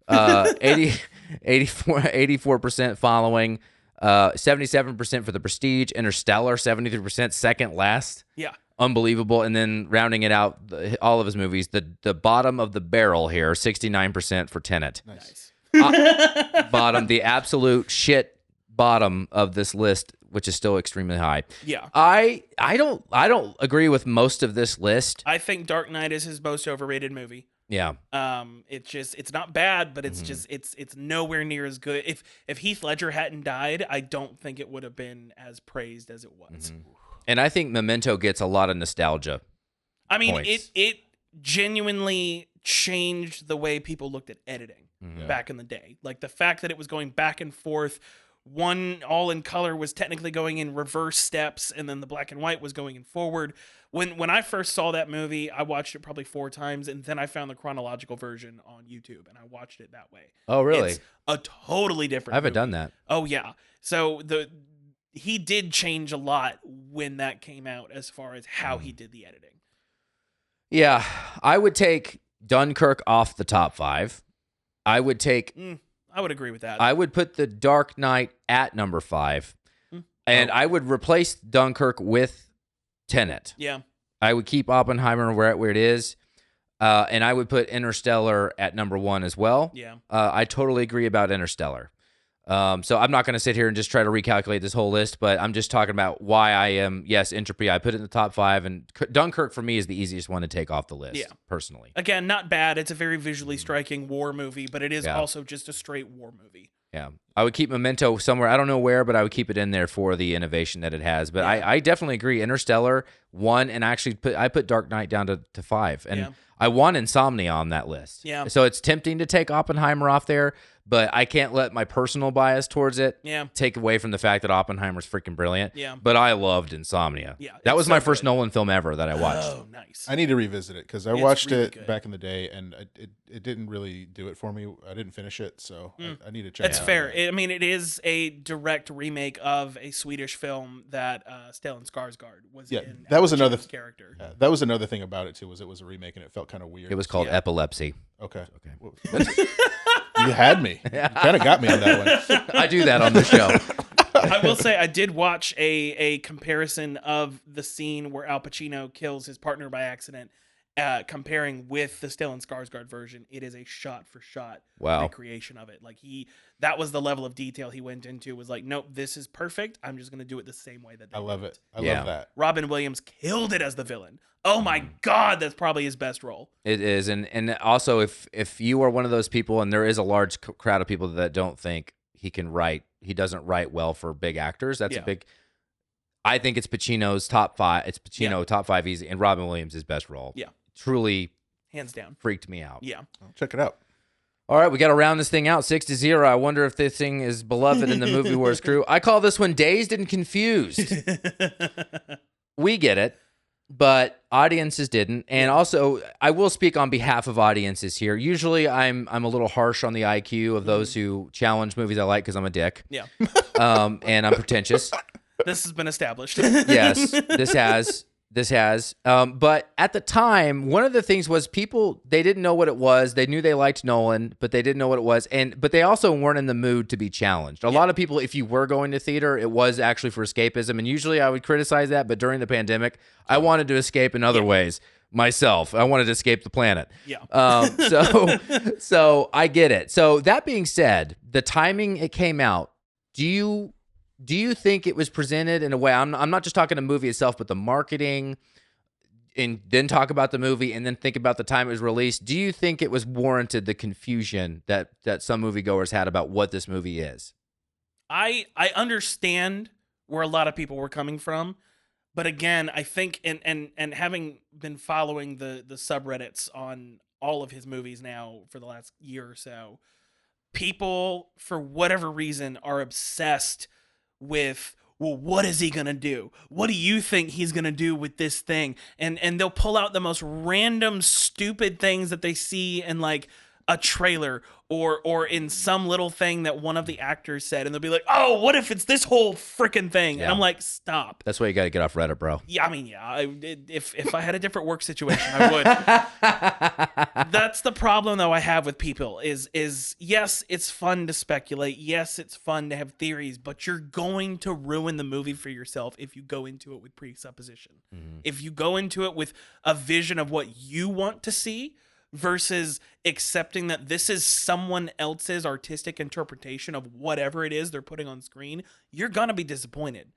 84% following. 77% for The Prestige. Interstellar 73%, second last. Yeah. Unbelievable. And then rounding it out, all of his movies, the bottom of the barrel here, 69% for Tenet. Nice. Bottom, the absolute shit bottom of this list, which is still extremely high. Yeah. I don't agree with most of this list. I think Dark Knight is his most overrated movie. Yeah. It's not bad, but it's just it's nowhere near as good. If Heath Ledger hadn't died, I don't think it would have been as praised as it was. And I think Memento gets a lot of nostalgia. I mean, points. it genuinely changed the way people looked at editing back in the day. Like the fact that it was going back and forth. One all in color was technically going in reverse steps, and then the black and white was going in forward. When I first saw that movie, I watched it probably 4 times, and then I found the chronological version on YouTube, and I watched it that way. Oh, really? It's a totally different I haven't movie. done that. Oh, yeah. So he did change a lot when that came out as far as how he did the editing. Yeah. I would take Dunkirk off the top 5. I would take... I would agree with that. I would put The Dark Knight at number 5. And I would replace Dunkirk with Tenet. Yeah. I would keep Oppenheimer where it is. And I would put Interstellar at number 1 as well. Yeah. I totally agree about Interstellar. So I'm not going to sit here and just try to recalculate this whole list, but I'm just talking about why I am, yes, Entropy. I put it in the top 5, and Dunkirk for me is the easiest one to take off the list, personally. Again, not bad. It's a very visually striking war movie, but it is also just a straight war movie. Yeah. I would keep Memento somewhere. I don't know where, but I would keep it in there for the innovation that it has. But I definitely agree. Interstellar, 1, and actually I put Dark Knight down to 5. And I want Insomnia on that list. Yeah. So it's tempting to take Oppenheimer off there, but I can't let my personal bias towards it take away from the fact that Oppenheimer's freaking brilliant. Yeah. But I loved Insomnia. Yeah, that it's was my so first good. Nolan film ever that I watched. Oh, nice. I need to revisit it because I It's watched really it good. back in the day and it didn't really do it for me. I didn't finish it, so I need to check That's it out. fair. I mean, it is a direct remake of a Swedish film that Stellan Skarsgård was in. That was Al another Pacino's character. that was another thing about it too, was it was a remake and it felt kind of weird. It was called Epilepsy. Okay. You had me. You kind of got me on that one. I do that on the show. I will say I did watch a comparison of the scene where Al Pacino kills his partner by accident, comparing with the Stellan Skarsgård version. It is a shot for shot recreation of it. Like that was the level of detail he went into. Was like, nope, this is perfect. I'm just gonna do it the same way that they I love did it. I love that. Robin Williams killed it as the villain. Oh my God, that's probably his best role. It is, and also if you are one of those people, and there is a large crowd of people that don't think he doesn't write well for big actors. That's a big. I think it's Pacino's top 5. It's Pacino top 5 easy, and Robin Williams' his best role. Yeah, truly, hands down, freaked me out. Yeah, I'll check it out. All right, we got to round this thing out 6-0. I wonder if this thing is beloved in the movie wars crew. I call this one dazed and confused. We get it. But audiences didn't, and also I will speak on behalf of audiences here. Usually, I'm a little harsh on the IQ of those who challenge movies I like because I'm a dick. Yeah, and I'm pretentious. This has been established. Yes, this has. But at the time, one of the things was they didn't know what it was. They knew they liked Nolan, but they didn't know what it was. But they also weren't in the mood to be challenged. A lot of people, if you were going to theater, it was actually for escapism. And usually I would criticize that. But during the pandemic, I wanted to escape in other ways myself. I wanted to escape the planet. Yeah. So I get it. So that being said, the timing it came out, do you think it was presented in a way? I'm not just talking the movie itself, but the marketing, and then talk about the movie, and then think about the time it was released. Do you think it was warranted, the confusion that some moviegoers had about what this movie is? I understand where a lot of people were coming from, but again, I think and having been following the subreddits on all of his movies now for the last year or so, people for whatever reason are obsessed with, well, what is he gonna do? What do you think he's gonna do with this thing? And they'll pull out the most random stupid things that they see in like a trailer or in some little thing that one of the actors said, and they'll be like, oh, what if it's this whole freaking thing? And I'm like, stop. That's why you got to get off Reddit, bro. Yeah, I mean, if I had a different work situation, I would. That's the problem, though, I have with people is yes, it's fun to speculate. Yes, it's fun to have theories, but you're going to ruin the movie for yourself if you go into it with presupposition. Mm-hmm. If you go into it with a vision of what you want to see versus accepting that this is someone else's artistic interpretation of whatever it is they're putting on screen, you're going to be disappointed.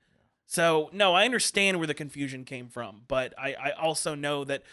So, no, I understand where the confusion came from, but I also know that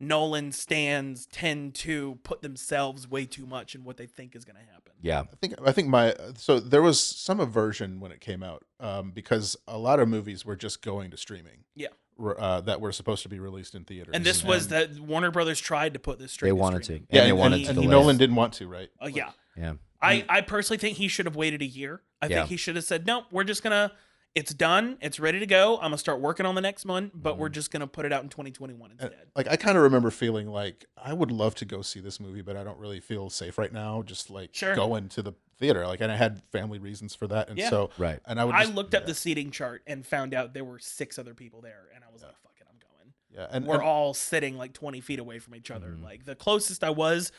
Nolan stands tend to put themselves way too much in what they think is going to happen. Yeah. I think so there was some aversion when it came out because a lot of movies were just going to streaming. Yeah. That were supposed to be released in theaters. And this was that Warner Brothers tried to put this straight. They wanted to. And they wanted to. And Nolan didn't want to, right? Yeah. Yeah. I personally think he should have waited a year. I think he should have said, nope, we're just going to, it's done. It's ready to go. I'm going to start working on the next one, but we're just going to put it out in 2021 instead. Like, I kind of remember feeling like I would love to go see this movie, but I don't really feel safe right now. Just like going to the theater. Like, and I had family reasons for that. And so, right. And I looked up the seating chart and found out there were 6 other people there. And I was like, fuck it, I'm going. Yeah. And we're all sitting like 20 feet away from each other. Mm-hmm. Like the closest I was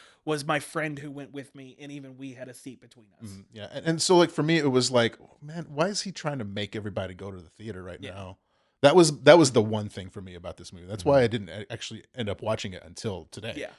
my friend who went with me. And even we had a seat between us. Mm-hmm. Yeah. And so like, for me, it was like, oh, man, why is he trying to make everybody go to the theater right now? That was the one thing for me about this movie. That's why I didn't actually end up watching it until today. Yeah.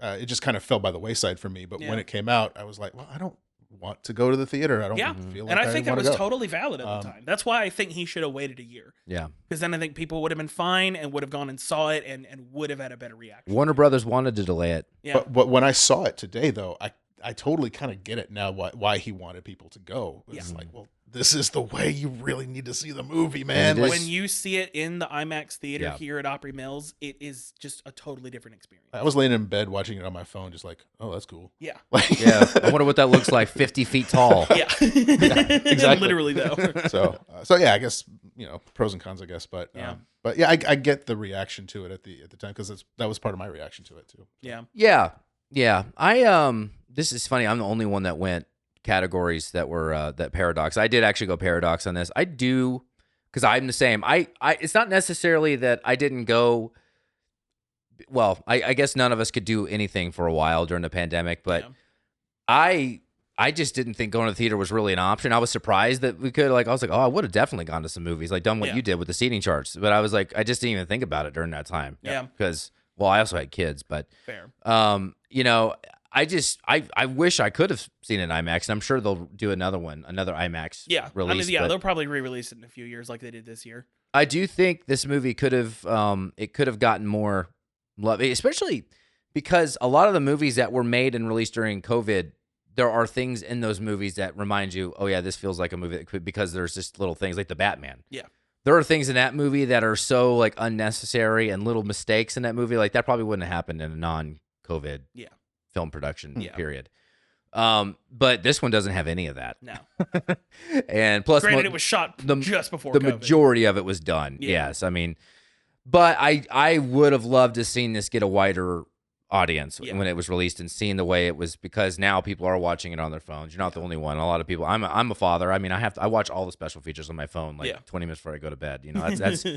It just kind of fell by the wayside for me. But when it came out, I was like, well, I don't want to go to the theater. I don't feel like I think that was go. totally valid at the time. That's why I think he should have waited a year. Yeah. Because then I think people would have been fine and would have gone and saw it and would have had a better reaction. Warner Brothers wanted to delay it. Yeah. But when I saw it today, though, I totally kind of get it now why he wanted people to go. It's like, well, this is the way you really need to see the movie, man. It is. When you see it in the IMAX theater Yeah. here at Opry Mills, it is just a totally different experience. I was laying in bed watching it on my phone, just like, oh, that's cool. Yeah. Like, Yeah, I wonder what that looks like 50 feet tall. Yeah. exactly. Literally, though. so yeah, I guess, pros and cons, I guess, but Yeah. I get the reaction to it at the time, because that was part of my reaction to it too. Yeah. Yeah. I this is funny. I'm the only one that went categories that were that paradox. I did actually go paradox on this. I do, because I'm the same. I it's not necessarily that I didn't go. Well, I guess none of us could do anything for a while during the pandemic, but I just didn't think going to the theater was really an option. I was surprised that we could. I was like, oh, I would have definitely gone to some movies, like done what you did with the seating charts. But I was like, I just didn't even think about it during that time. Yeah. Because, well, I also had kids, but Fair. I wish I could have seen an IMAX, and I'm sure they'll do another IMAX release. They'll probably re-release it in a few years like they did this year. I do think this movie could have gotten more love, especially because a lot of the movies that were made and released during COVID, there are things in those movies that remind you, oh yeah, this feels like a movie that could, because there's just little things like the Batman. Yeah. There are things in that movie that are so like unnecessary, and little mistakes in that movie, like that probably wouldn't have happened in a non-COVID film production period. But this one doesn't have any of that. No. And plus, granted, it was shot just before the COVID. majority of it was done. Yeah. Yes, I mean, but I would have loved to seen this get a wider audience when it was released, and seeing the way it was, because now people are watching it on their phones. You're not the only one. A lot of people. I'm a father. I mean, I watch all the special features on my phone 20 minutes before I go to bed.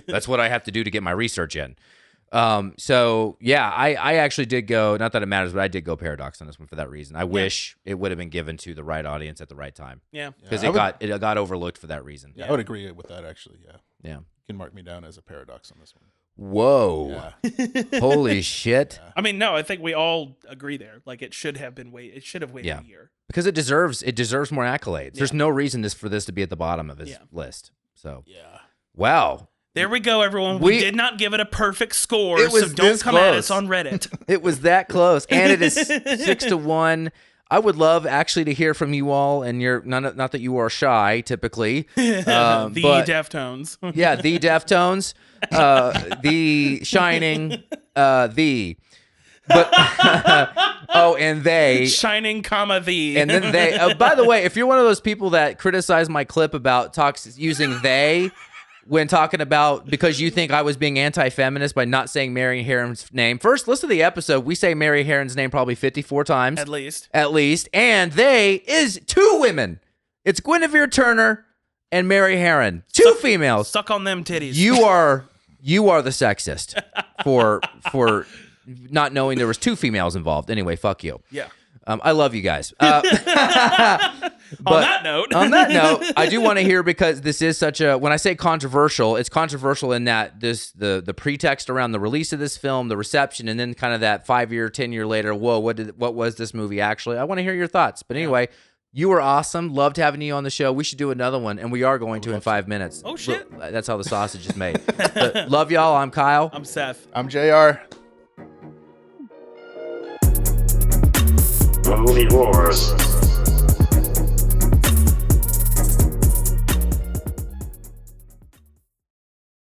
That's what I have to do to get my research in. So yeah, I actually did go, not that it matters, but I did go paradox on this one for that reason. I wish it would have been given to the right audience at the right time. Yeah. Because it got overlooked for that reason. Yeah, I would agree with that, actually. Yeah. Yeah. You can mark me down as a paradox on this one. Whoa. Yeah. Holy shit. I mean, no, I think we all agree there. Like, it should have waited a year. Because it deserves more accolades. There's no reason for this to be at the bottom of his list. So wow. There we go, everyone. We did not give it a perfect score, It was so don't this come at close. us on Reddit. It was that close, and it is 6-1. I would love actually to hear from you all, and you're not that you are shy typically. The but, Deftones. Yeah, the Deftones, the Shining, the. But and they Shining, the. And then they. By the way, if you're one of those people that criticize my clip about using they when talking about, because you think I was being anti-feminist by not saying Mary Herron's name. First, listen to the episode. We say Mary Herron's name probably 54 times. At least. And they is 2 women. It's Guinevere Turner and Mary Herron. 2 females. Suck on them titties. You are the sexist for not knowing there was 2 females involved. Anyway, fuck you. Yeah. I love you guys. On that note, I do want to hear, because this is such a, when I say controversial, it's controversial in that the pretext around the release of this film, the reception, and then kind of that 5-year, 10-year later, whoa, what was this movie actually? I want to hear your thoughts. But anyway, you were awesome. Loved having you on the show. We should do another one, and we are going to in 5 minutes. Oh shit. That's how the sausage is made. But love y'all. I'm Kyle. I'm Seth. I'm JR. Movie Wars.